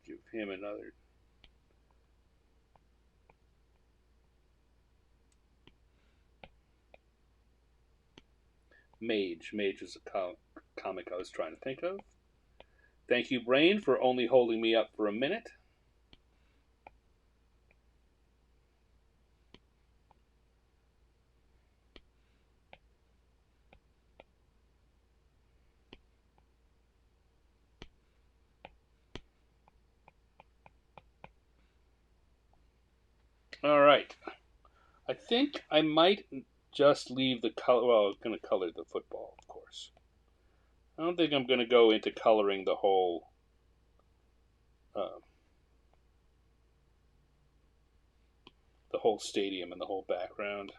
Give him another. Mage. Mage is a comic I was trying to think of. Thank you, Brain, for only holding me up for a minute. All right. I think I might just leave the color. Well, I'm going to color the football, of course. I don't think I'm going to go into coloring the whole stadium and the whole background.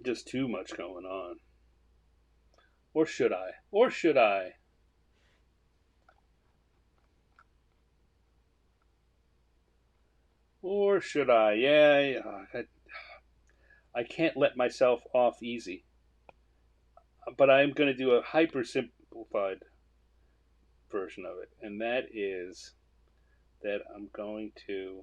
Just too much going on. Or should I? Or should I? Or should I? Yeah, I can't let myself off easy. But I'm going to do a hyper simplified version of it. And that is that I'm going to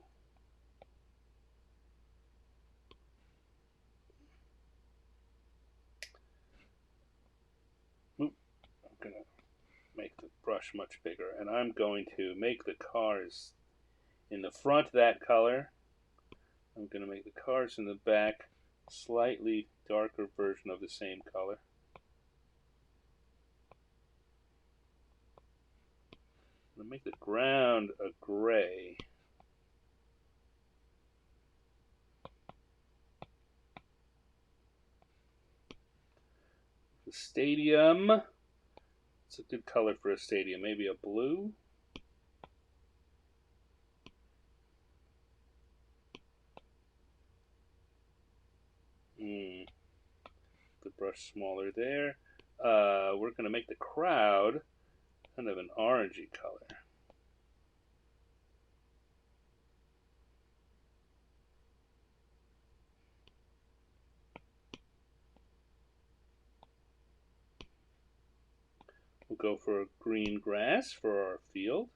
make the brush much bigger, and I'm going to make the cars in the front that color. I'm going to make the cars in the back slightly darker version of the same color. I'm going to make the ground a gray. The stadium. It's a good color for a stadium. Maybe a blue. The brush smaller there. We're going to make the crowd kind of an orangey color. We'll go for a green grass for our field.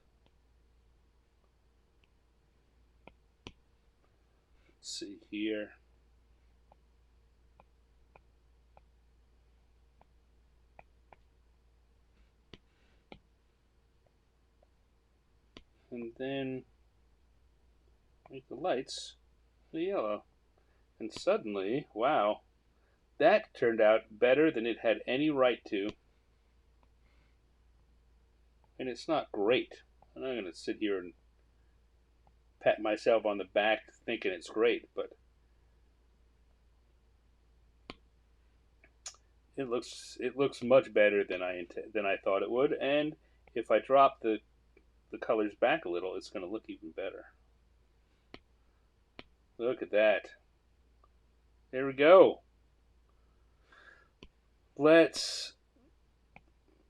Let's see here. And then make the lights the yellow. And suddenly, wow, that turned out better than it had any right to. And it's not great. I'm not going to sit here and pat myself on the back thinking it's great, but it looks much better than I thought it would. And if I drop the colors back a little, it's going to look even better. Look at that. There we go. Let's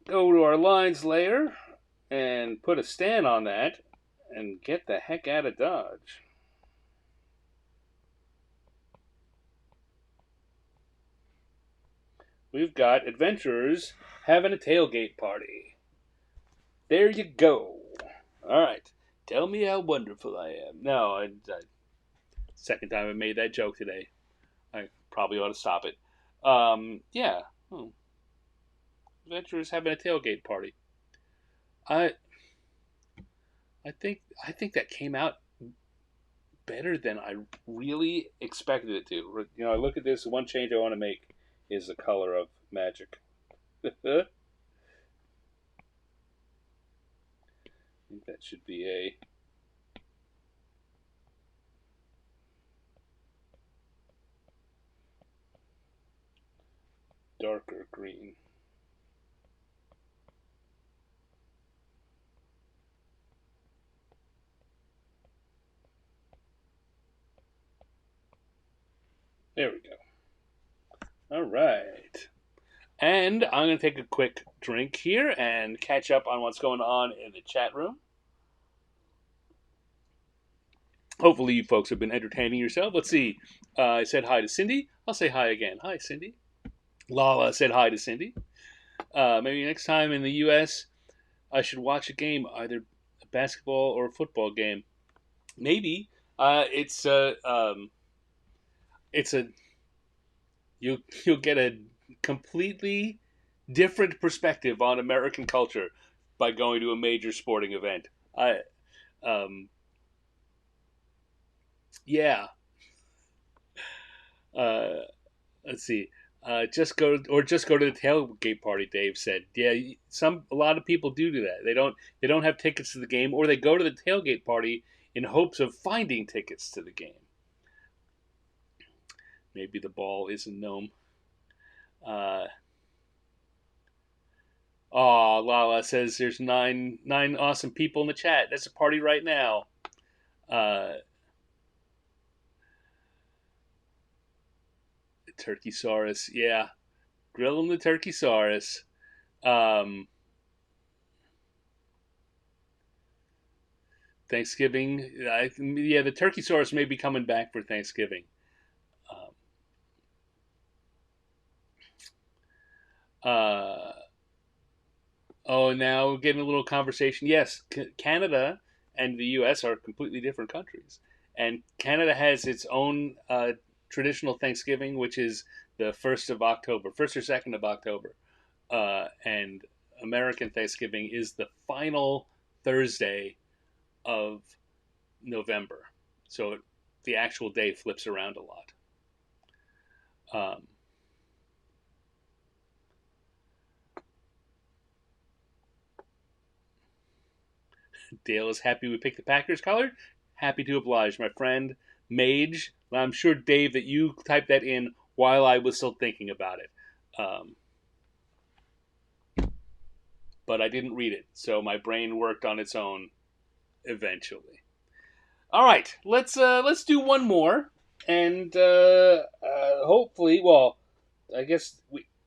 go to our lines layer and put a stand on that and get the heck out of Dodge. We've got adventurers having a tailgate party. There you go. All right. Tell me how wonderful I am. No, second time I made that joke today. I probably ought to stop it. Yeah. Hmm. Adventurers having a tailgate party. I I think that came out better than I really expected it to. You know, I look at this. One change I want to make is the color of magic. I think that should be a darker green. There we go. All right. And I'm going to take a quick drink here and catch up on what's going on in the chat room. Hopefully, you folks have been entertaining yourself. Let's see. I said hi to Cindy. I'll say hi again. Hi, Cindy. Lala said hi to Cindy. Maybe next time in the U.S., I should watch a game, either a basketball or a football game. Maybe it's a you'll get a completely different perspective on American culture by going to a major sporting event. I yeah. Uh, let's see. Just go to the tailgate party. Dave said, "Yeah, a lot of people do that. They don't have tickets to the game, or they go to the tailgate party in hopes of finding tickets to the game. Maybe the ball is a gnome." Uh, oh, Lala says there's nine awesome people in the chat. That's a party right now. Uh, Turkeysaurus, yeah, grilling the Turkeysaurus. Um, Thanksgiving. Yeah, the Turkeysaurus may be coming back for Thanksgiving. Um, uh, oh, now we're getting a little conversation. Yes, Canada and the U.S. are completely different countries, and Canada has its own traditional Thanksgiving, which is the 1st of October, 1st or 2nd of October, and American Thanksgiving is the final Thursday of November. So the actual day flips around a lot. Um, Dale is happy we picked the Packers color. Happy to oblige, my friend. Mage. I'm sure, Dave, that you typed that in while I was still thinking about it. Um, but I didn't read it, so my brain worked on its own eventually. All right, let's do one more, and hopefully, well, I guess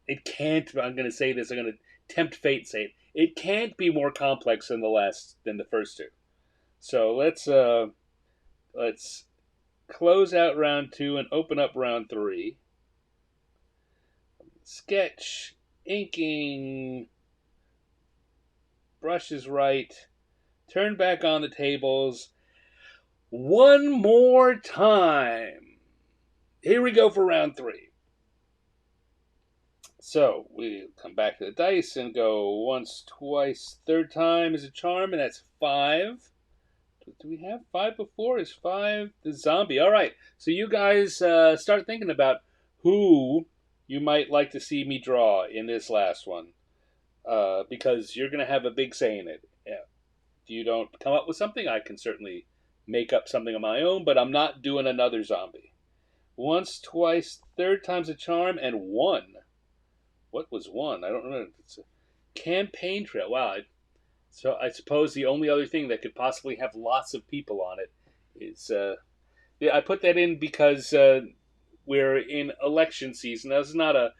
it can't. I'm going to say this. I'm going to tempt fate. Say it. It can't be more complex than the first two. So let's close out round two and open up round three. Sketch, inking, brushes right, turn back on the tables. One more time. Here we go for round three. So we come back to the dice and go once, twice, third time is a charm, and that's 5. Do we have 5 before? Is 5 the zombie? All right. So you guys start thinking about who you might like to see me draw in this last one, because you're going to have a big say in it. Yeah. If you don't come up with something, I can certainly make up something of my own, but I'm not doing another zombie. Once, twice, third time's a charm, and 1. What was 1? I don't remember. It's a campaign trail. Wow. So I suppose the only other thing that could possibly have lots of people on it is yeah. I put that in because we're in election season. This is not a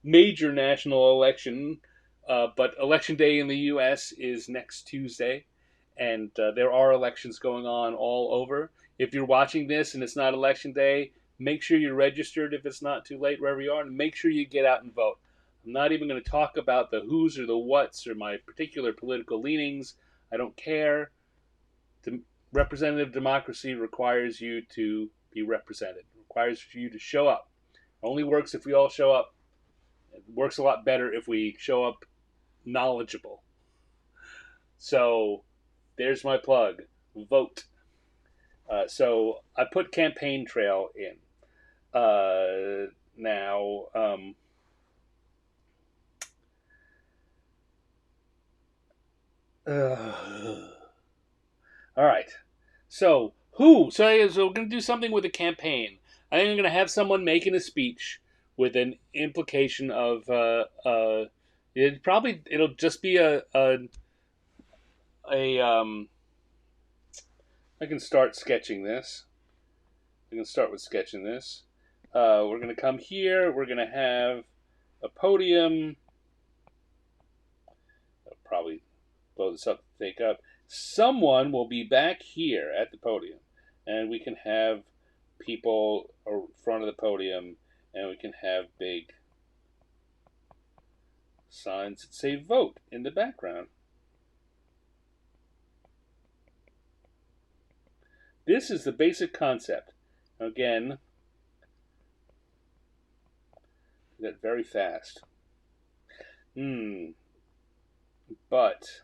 major national election, But election day in the U.S. is next Tuesday, and there are elections going on all over. If you're watching this and it's not election day, make sure you're registered if it's not too late wherever you are, and make sure you get out and vote. I'm not even going to talk about the who's or the what's or my particular political leanings. I don't care. Representative democracy requires you to be represented. It requires you to show up. It only works if we all show up. It works a lot better if we show up knowledgeable. So there's my plug. Vote. So I put campaign trail in. Now, all right. So who? So we're gonna do something with a campaign. I think I'm gonna have someone making a speech with an implication of it'll just be a. I can start sketching this. I can start with sketching this. We're gonna come here. We're gonna have a podium. I'll probably blow this up to take up. Someone will be back here at the podium, and we can have people in front of the podium, and we can have big signs that say vote in the background. This is the basic concept. Again, that very fast. But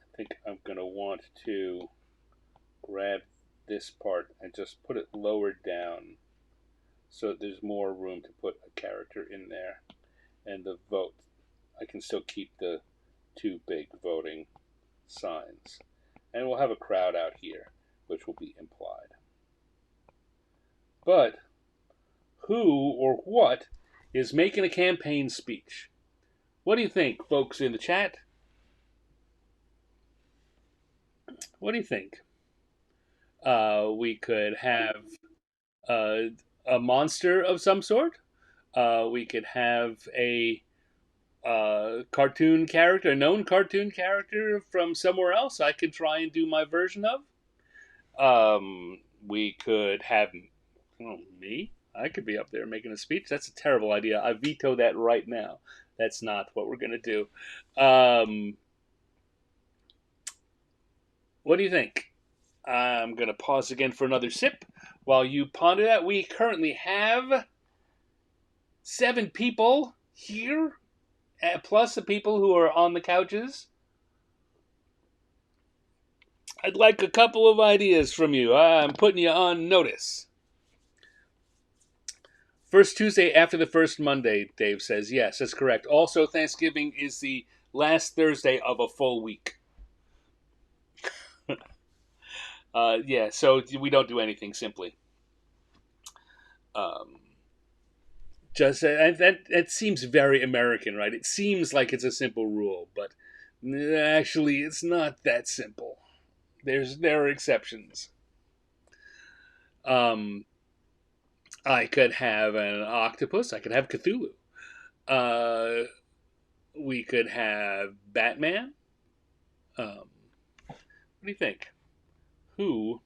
I think I'm going to want to grab this part and just put it lower down so that there's more room to put a character in there. And the vote, I can still keep the two big voting signs. And we'll have a crowd out here, which will be implied. But who or what is making a campaign speech? What do you think, folks in the chat? What do you think? We could have a monster of some sort. We could have a cartoon character, a known cartoon character from somewhere else I could try and do my version of. We could have me. I could be up there making a speech. That's a terrible idea. I veto that right now. That's not what we're going to do. What do you think? I'm going to pause again for another sip while you ponder that. We currently have 7 people here, plus the people who are on the couches. I'd like a couple of ideas from you. I'm putting you on notice. First Tuesday after the first Monday, Dave says. Yes, that's correct. Also, Thanksgiving is the last Thursday of a full week. Yeah, so we don't do anything simply. Just that seems very American, right? It seems like it's a simple rule, but actually, it's not that simple. There are exceptions. I could have an octopus. I could have Cthulhu. We could have Batman. What do you think? Who?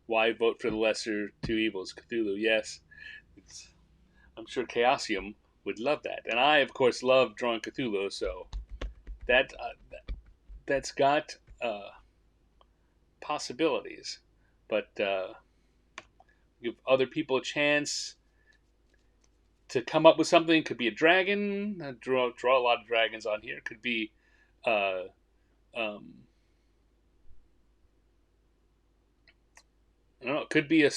Why vote for the lesser two evils? Cthulhu, yes. I'm sure Chaosium would love that. And I, of course, love drawing Cthulhu, so that's got possibilities. But give other people a chance to come up with something. Could be a dragon. I draw a lot of dragons on here. Could be I don't know. Could be a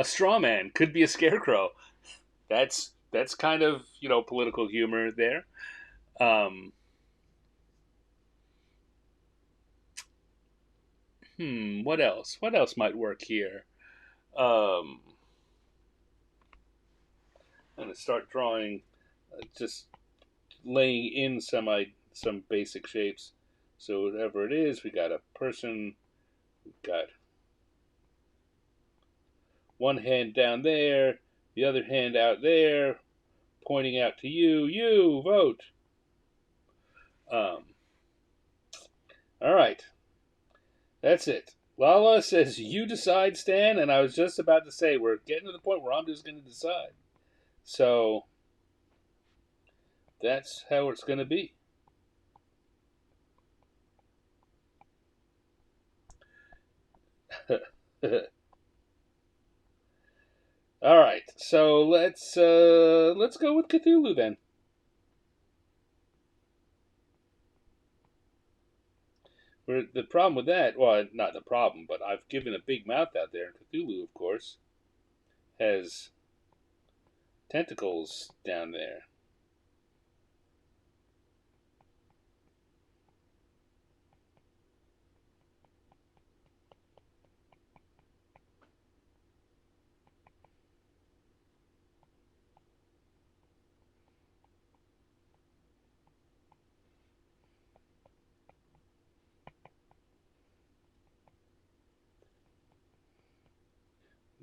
straw man. Could be a scarecrow. That's kind of political humor there. What else? What else might work here? I'm gonna start drawing, just laying in some basic shapes. So whatever it is, we got a person. We got one hand down there, the other hand out there, pointing out to you, you vote. All right, that's it. Lala says you decide, Stan, and I was just about to say we're getting to the point where I'm just going to decide. So that's how it's going to be. All right, so let's go with Cthulhu then. The problem with that, well, not the problem, but I've given a big mouth out there. Cthulhu, of course, has tentacles down there.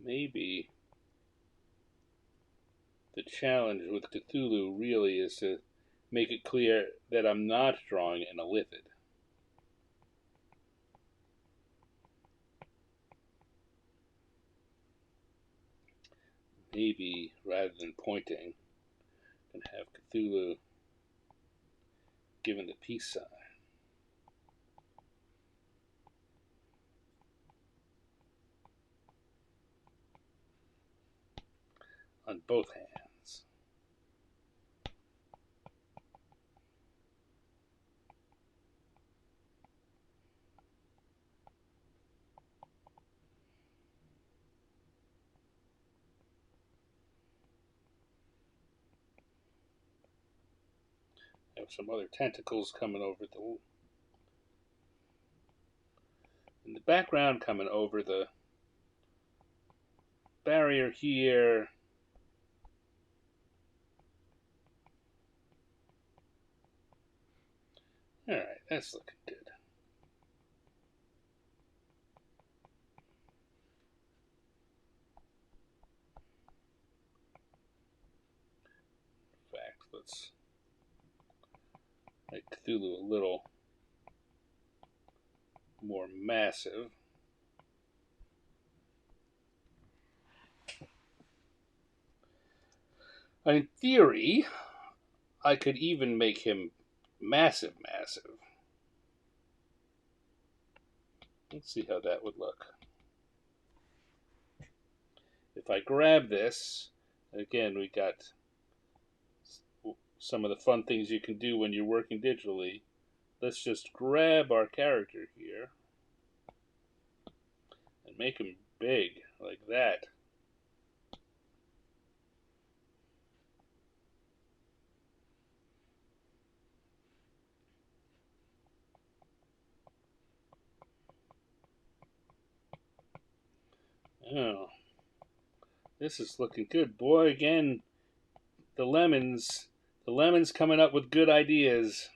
Maybe the challenge with Cthulhu really is to make it clear that I'm not drawing an illithid. Maybe rather than pointing, and have Cthulhu given the peace sign on both hands. Have some other tentacles coming over in the background, coming over the barrier here. All right, that's looking good. In fact, let's make Cthulhu a little more massive. In theory, I could even make him massive. Let's see how that would look. If I grab this, again, we got some of the fun things you can do when you're working digitally. Let's just grab our character here and make him big, like that. Oh, this is looking good, boy. Again, the lemons coming up with good ideas.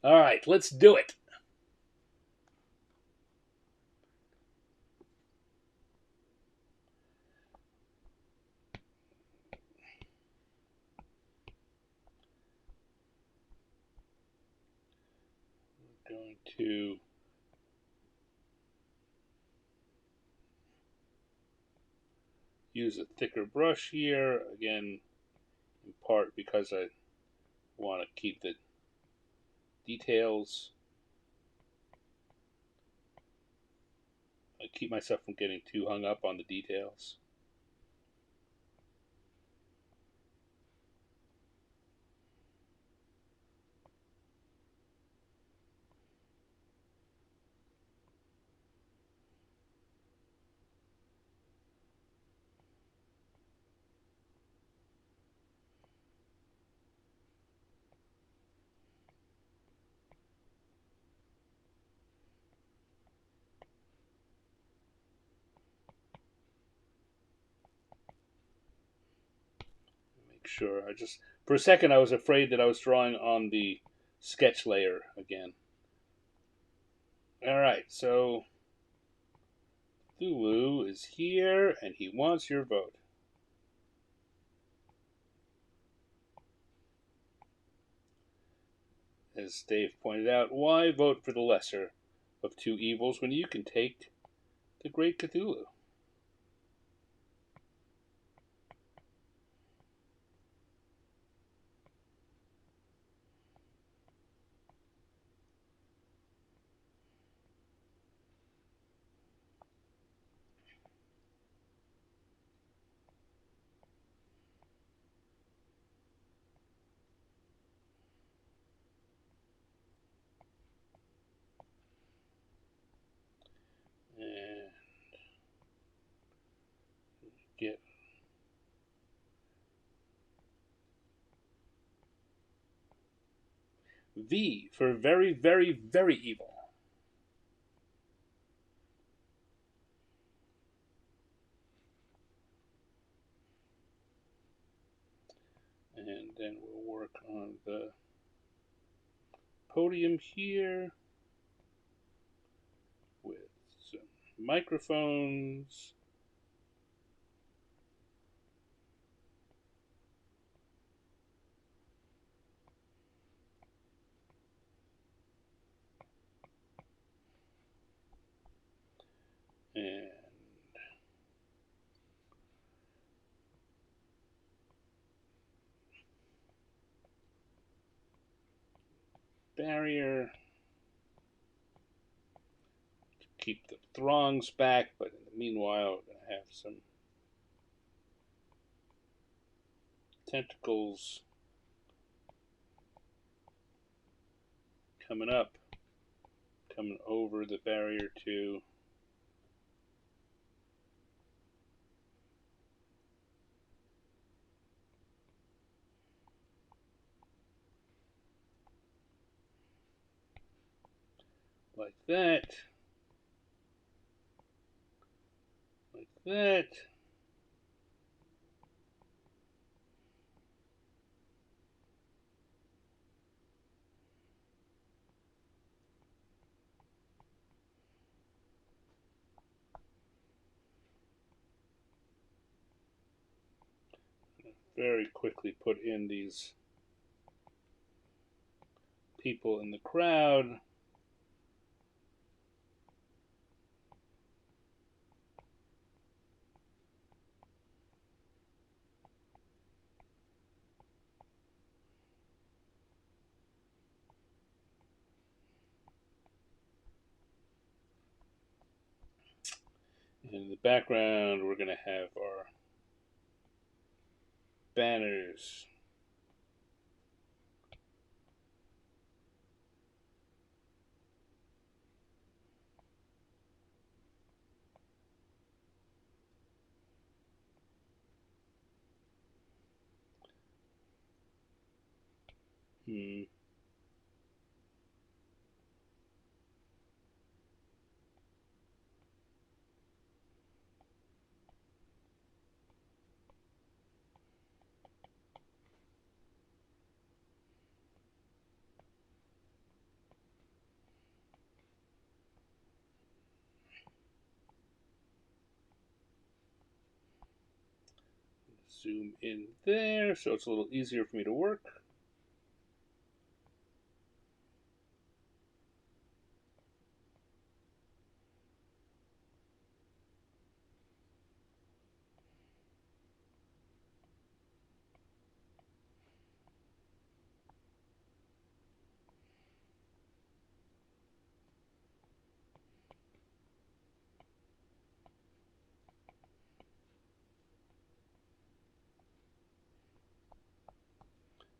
All right, let's do it. We're going to use a thicker brush here, again, in part because I want to keep the details. I keep myself from getting too hung up on the details. Sure. For a second, I was afraid that I was drawing on the sketch layer again. All right, so Cthulhu is here, and he wants your vote. As Dave pointed out, why vote for the lesser of two evils when you can take the great Cthulhu? And get V for very, very, very evil. And then we'll work on the podium here with some microphones. And barrier to keep the throngs back, but in the meanwhile, we're going to have some tentacles coming up, coming over the barrier too. Like that. Like that. Very quickly put in these people in the crowd. In the background, we're going to have our banners. Here zoom in there so it's a little easier for me to work.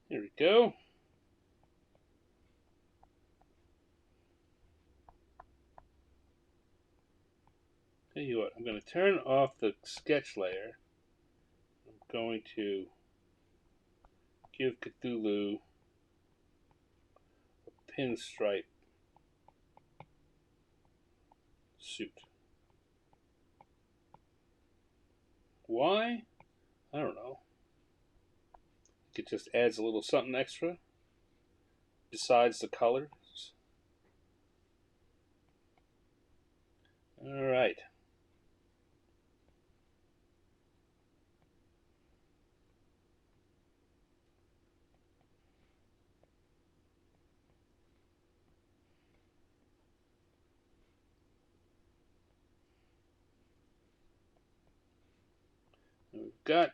Here we go. Tell you what, I'm going to turn off the sketch layer. I'm going to give Cthulhu a pinstripe suit. Why? I don't know. It just adds a little something extra besides the colors. All right. got.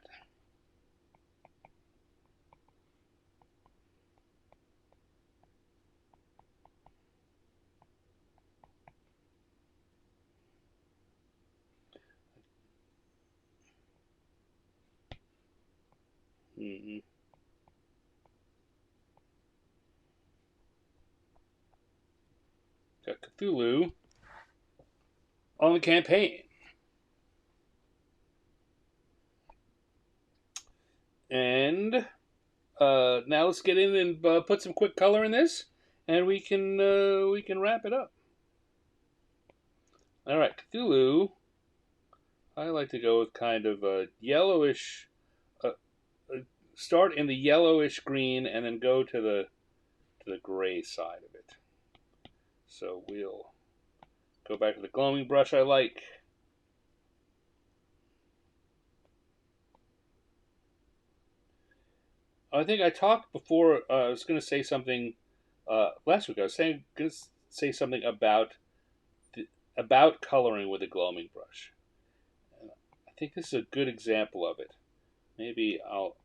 Mm-hmm. Got Cthulhu on the campaign. And now let's get in and put some quick color in this, and we can wrap it up. All right, Cthulhu. I like to go with kind of a yellowish. Uh, Start in the yellowish green, and then go to the gray side of it. So we'll go back to the glowing brush I like. I think I talked before. I was going to say something last week. I was going to say something about coloring with a glowing brush. I think this is a good example of it. Maybe I'll.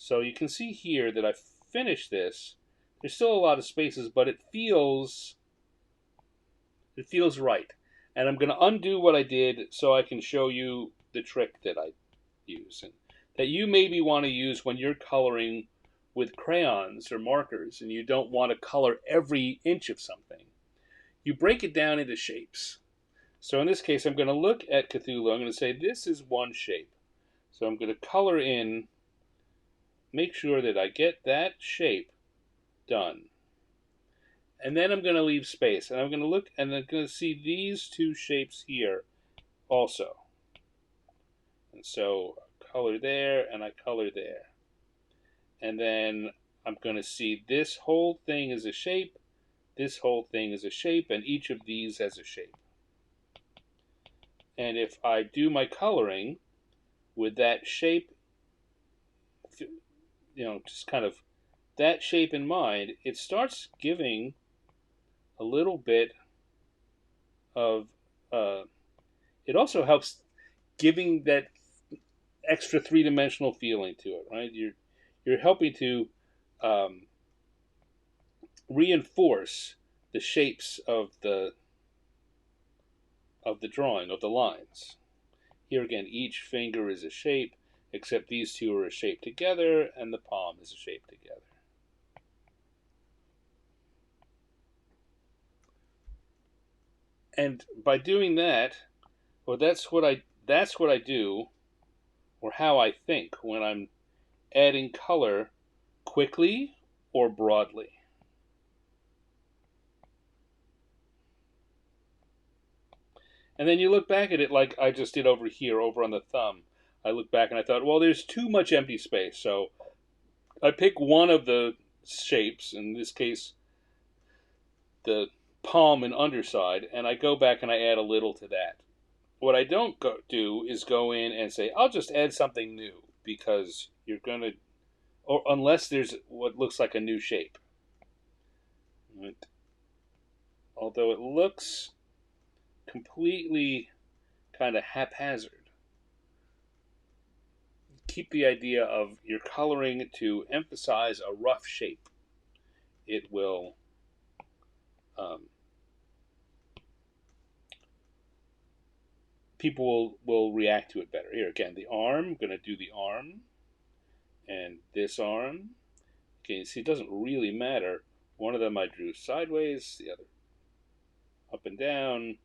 So you can see here that I finished this. There's still a lot of spaces, but it feels right. And I'm going to undo what I did so I can show you the trick that I use and that you maybe want to use when you're coloring with crayons or markers and you don't want to color every inch of something. You break it down into shapes. So in this case, I'm going to look at Cthulhu. I'm going to say this is one shape. So I'm going to color in, make sure that I get that shape done. And then I'm going to leave space. And I'm going to look and I'm going to see these two shapes here also. And so color there and I color there. And then I'm going to see this whole thing as a shape, this whole thing as a shape, and each of these as a shape. And if I do my coloring with that shape, just kind of that shape in mind, it starts giving a little bit of, it also helps giving that extra three-dimensional feeling to it, right? You're helping to reinforce the shapes of the drawing, of the lines. Here again, each finger is a shape, except these two are a shape together, and the palm is a shape together. And by doing that, well, that's what I do, or how I think when I'm adding color quickly or broadly. And then you look back at it like I just did over here, over on the thumb. I look back and I thought, well, there's too much empty space. So I pick one of the shapes, in this case, the palm and underside, and I go back and I add a little to that. What I don't do is go in and say, I'll just add something new, because you're going to, or unless there's what looks like a new shape. Right? Although it looks completely kind of haphazard, keep the idea of your coloring to emphasize a rough shape. It will people will react to it better. Here again, the arm. I'm going to do the arm and this arm. Okay, see, it doesn't really matter. One of them I drew sideways, the other up and down.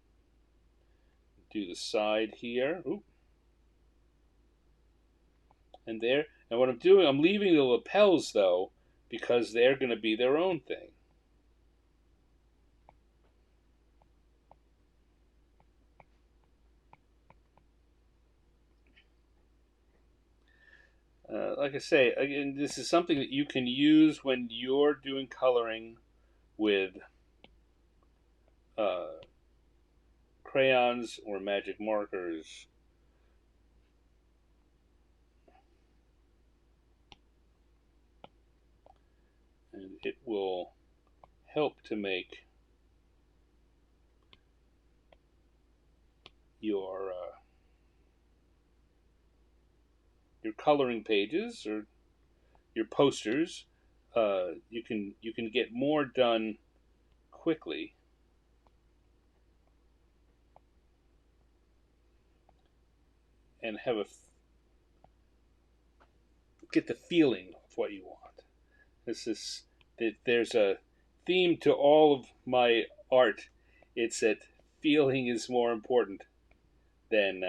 Do the side here. Ooh. And there. And what I'm doing, I'm leaving the lapels though, because they're going to be their own thing. Like I say, again, this is something that you can use when you're doing coloring with crayons or magic markers. And it will help to make your your coloring pages or your posters, you can get more done quickly and get the feeling of what you want. This is there's a theme to all of my art. It's that feeling is more important than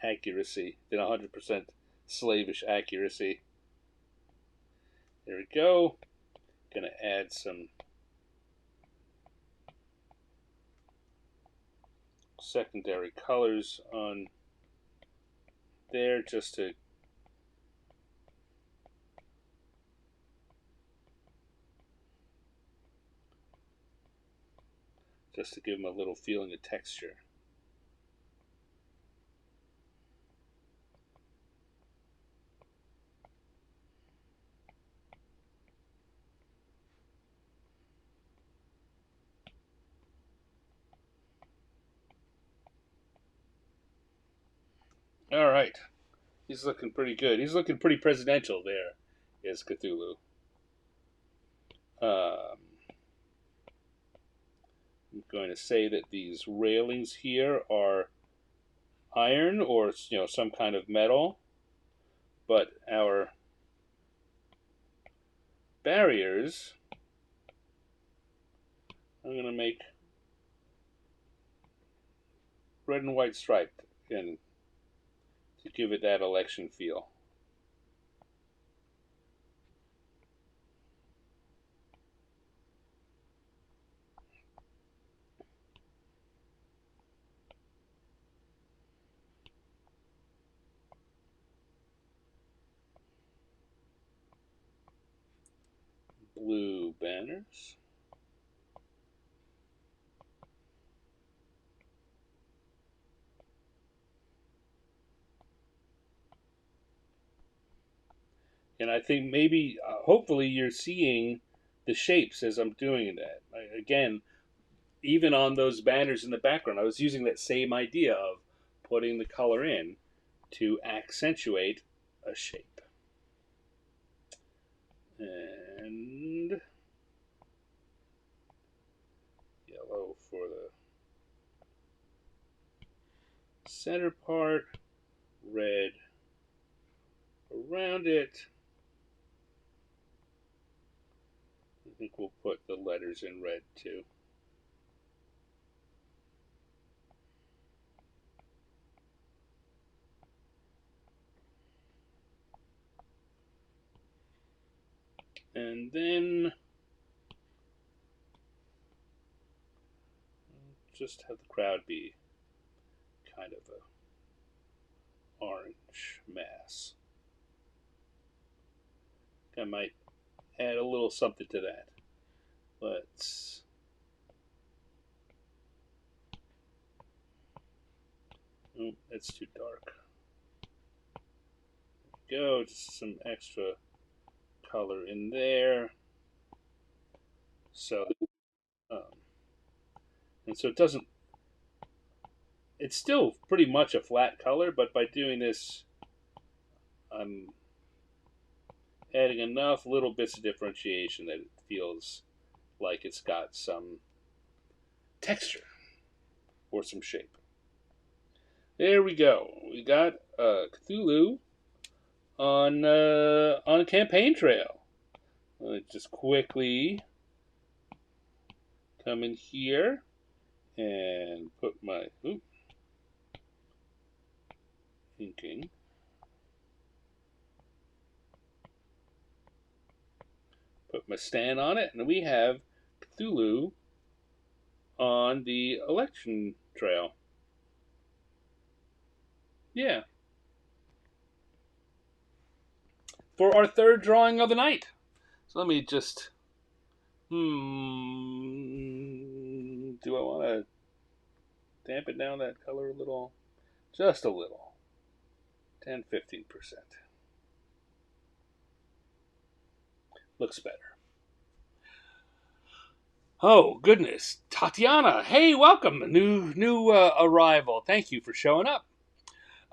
accuracy, than 100% slavish accuracy. There we go. Gonna add some secondary colors on there just to give them a little feeling of texture. All right. He's looking pretty good. He's looking pretty presidential there, is Cthulhu. I'm going to say that these railings here are iron or some kind of metal, but our barriers I'm going to make red and white striped and to give it that election feel. Blue banners. And I think maybe, hopefully, you're seeing the shapes as I'm doing that. Again, even on those banners in the background, I was using that same idea of putting the color in to accentuate a shape. And yellow for the center part, red around it. I think we'll put the letters in red too. And then just have the crowd be kind of a orange mass. I might add a little something to that. Let's that's too dark. There we go, just some extra color in there. So, and so it doesn't. It's still pretty much a flat color, but by doing this, I'm adding enough little bits of differentiation that it feels like it's got some texture or some shape. There we go. We got Cthulhu on a campaign trail. Let me just quickly come in here and put my inking. Put my stand on it, and we have Cthulhu on the election trail. Yeah. For our third drawing of the night. So let me just. Do I want to dampen down that color a little? Just a little. 10-15%. Looks better. Oh, goodness. Tatiana. Hey, welcome. New arrival. Thank you for showing up.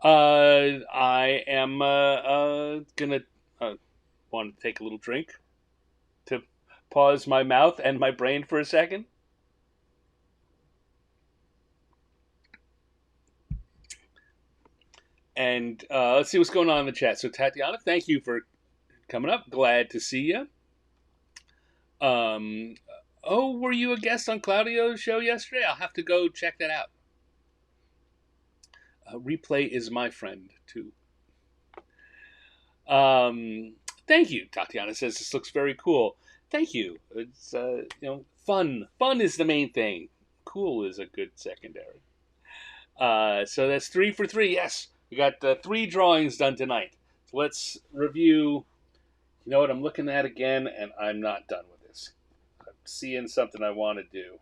I am gonna want to take a little drink to pause my mouth and my brain for a second. And let's see what's going on in the chat. So, Tatiana, thank you for coming up. Glad to see you. Um, oh, were you a guest on Claudio's show yesterday? I'll have to go check that out. Replay is my friend, too. Thank you. Tatiana says this looks very cool. Thank you. It's fun. Fun is the main thing. Cool is a good secondary. So that's 3 for 3. Yes, we got 3 drawings done tonight. So let's review. You know what? I'm looking at again, and I'm not done with this. I'm seeing something I want to do.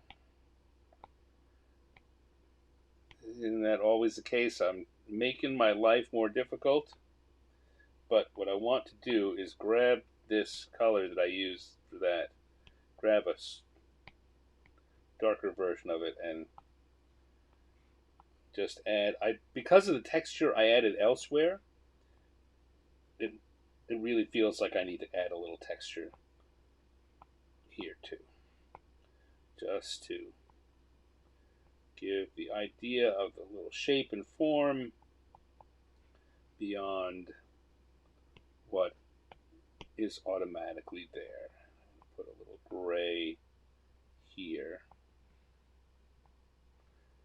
Isn't that always the case? I'm making my life more difficult. But what I want to do is grab this color that I used for that, grab a darker version of it, and just add. Because of the texture I added elsewhere, it really feels like I need to add a little texture here too, just to give the idea of the little shape and form beyond what is automatically there. Put a little gray here.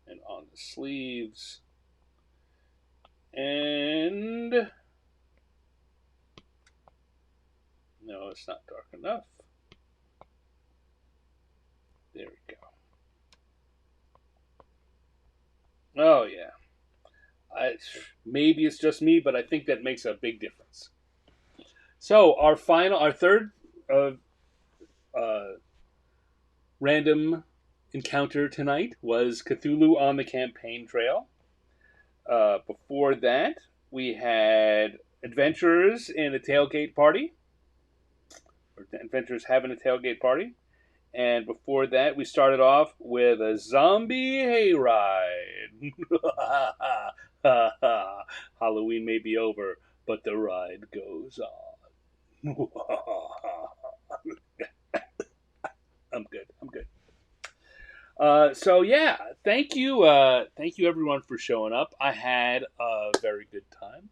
And on the sleeves. And no, it's not dark enough. There we go. Oh yeah. Maybe it's just me, but I think that makes a big difference. So our third random encounter tonight was Cthulhu on the Campaign Trail. Before that, we had Adventurers in a Tailgate Party. Or Adventurers having a tailgate party. And before that, we started off with a zombie hayride. Halloween may be over, but the ride goes on. I'm good. So yeah, thank you everyone for showing up. I had a very good time.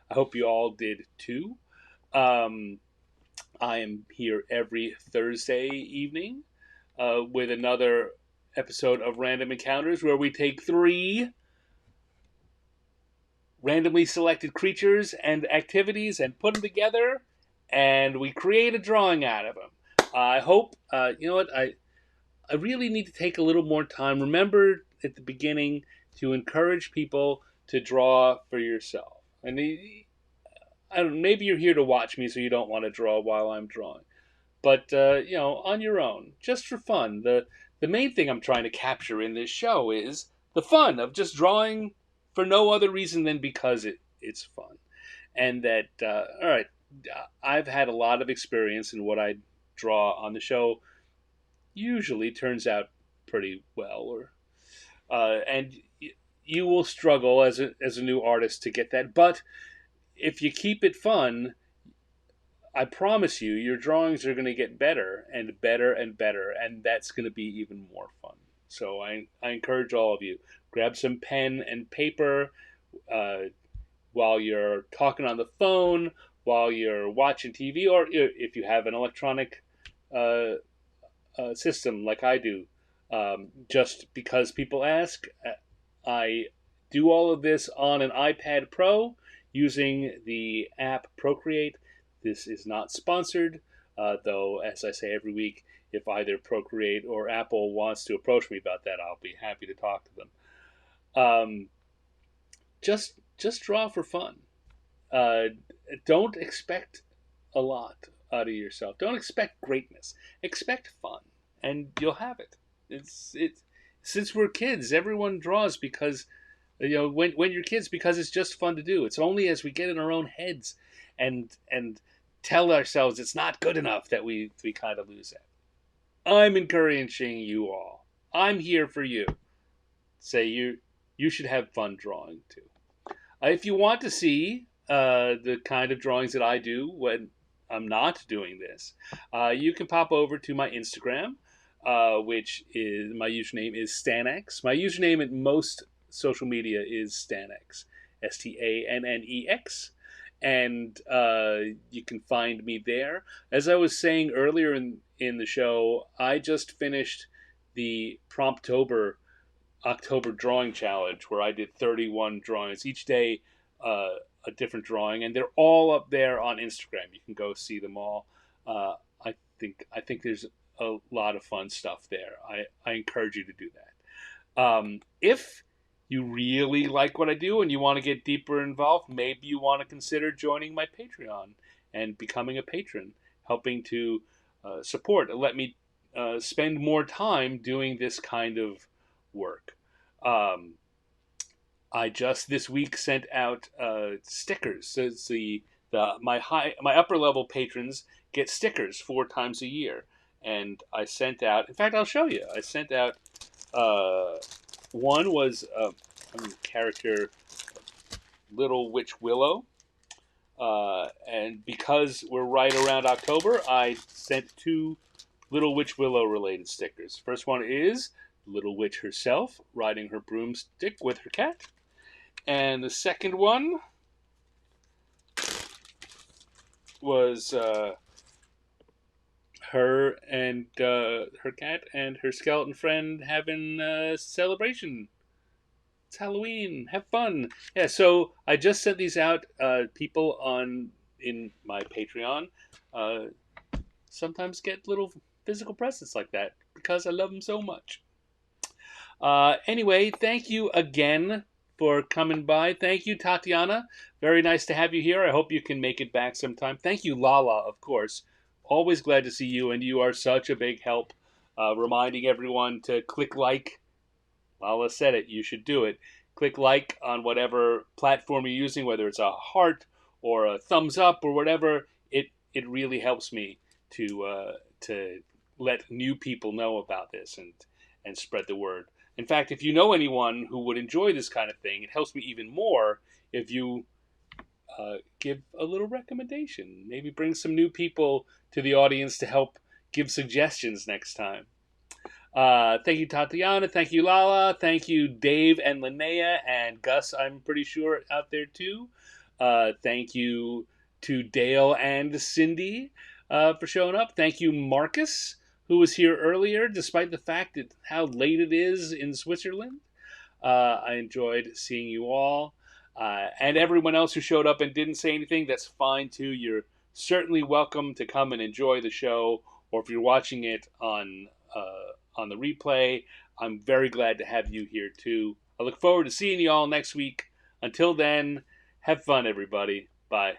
I hope you all did too. I am here every Thursday evening with another episode of Random Encounters where we take 3 randomly selected creatures and activities and put them together and we create a drawing out of them. I hope, you know what, I really need to take a little more time. Remember at the beginning to encourage people to draw for yourself. And maybe you're here to watch me so you don't want to draw while I'm drawing. But, on your own, just for fun. The main thing I'm trying to capture in this show is the fun of just drawing for no other reason than because it's fun. And that, all right, I've had a lot of experience in what I draw on the show usually turns out pretty well, and you will struggle as a new artist to get that. But if you keep it fun, I promise you, your drawings are going to get better and better and better, and that's going to be even more fun. So I encourage all of you, grab some pen and paper while you're talking on the phone, while you're watching TV, or if you have an electronic system like I do. Just because people ask, I do all of this on an iPad Pro using the app Procreate. This is not sponsored, though, as I say every week, if either Procreate or Apple wants to approach me about that, I'll be happy to talk to them. Just draw for fun. Don't expect a lot out of yourself. Don't expect greatness. Expect fun, and you'll have it. It's since we're kids, everyone draws because when you're kids because it's just fun to do. It's only as we get in our own heads and tell ourselves it's not good enough that we kind of lose that. I'm encouraging you all. I'm here for you. Say you should have fun drawing too. If you want to see the kind of drawings that I do when I'm not doing this, you can pop over to my Instagram, which is my username is Stanex. My username at most social media is Stanex, Stannex, and you can find me there. As I was saying earlier in the show, I just finished the Promptober October drawing challenge where I did 31 drawings each day, a different drawing, and they're all up there on Instagram. You can go see them all. Uh, I think there's a lot of fun stuff there. I encourage you to do that. If you really like what I do and you want to get deeper involved, maybe you want to consider joining my Patreon and becoming a patron, helping to support. Let me spend more time doing this kind of work. Um, I just this week sent out stickers. So it's my upper level patrons get stickers 4 times a year, and I sent out. In fact, I'll show you. I sent out uh, one was character Little Witch Willow, and because we're right around October, I sent 2 Little Witch Willow related stickers. First one is Little Witch herself riding her broomstick with her cat. And the second one was her and her cat and her skeleton friend having a celebration. It's Halloween. Have fun. Yeah, so I just sent these out. People on in my Patreon uh, sometimes get little physical presents like that because I love them so much. Anyway, thank you again for coming by. Thank you, Tatiana. Very nice to have you here. I hope you can make it back sometime. Thank you, Lala, of course. Always glad to see you, and you are such a big help. Reminding everyone to click like. Lala said it. You should do it. Click like on whatever platform you're using, whether it's a heart or a thumbs up or whatever. It really helps me to let new people know about this and spread the word. In fact, if you know anyone who would enjoy this kind of thing, it helps me even more if you give a little recommendation. Maybe bring some new people to the audience to help give suggestions next time. Thank you, Tatiana. Thank you, Lala. Thank you, Dave and Linnea and Gus, I'm pretty sure, out there too. Thank you to Dale and Cindy for showing up. Thank you, Marcus, who was here earlier, despite the fact that how late it is in Switzerland. I enjoyed seeing you all. And everyone else who showed up and didn't say anything, that's fine too. You're certainly welcome to come and enjoy the show, or if you're watching it on the replay, I'm very glad to have you here too. I look forward to seeing you all next week. Until then, have fun, everybody. Bye.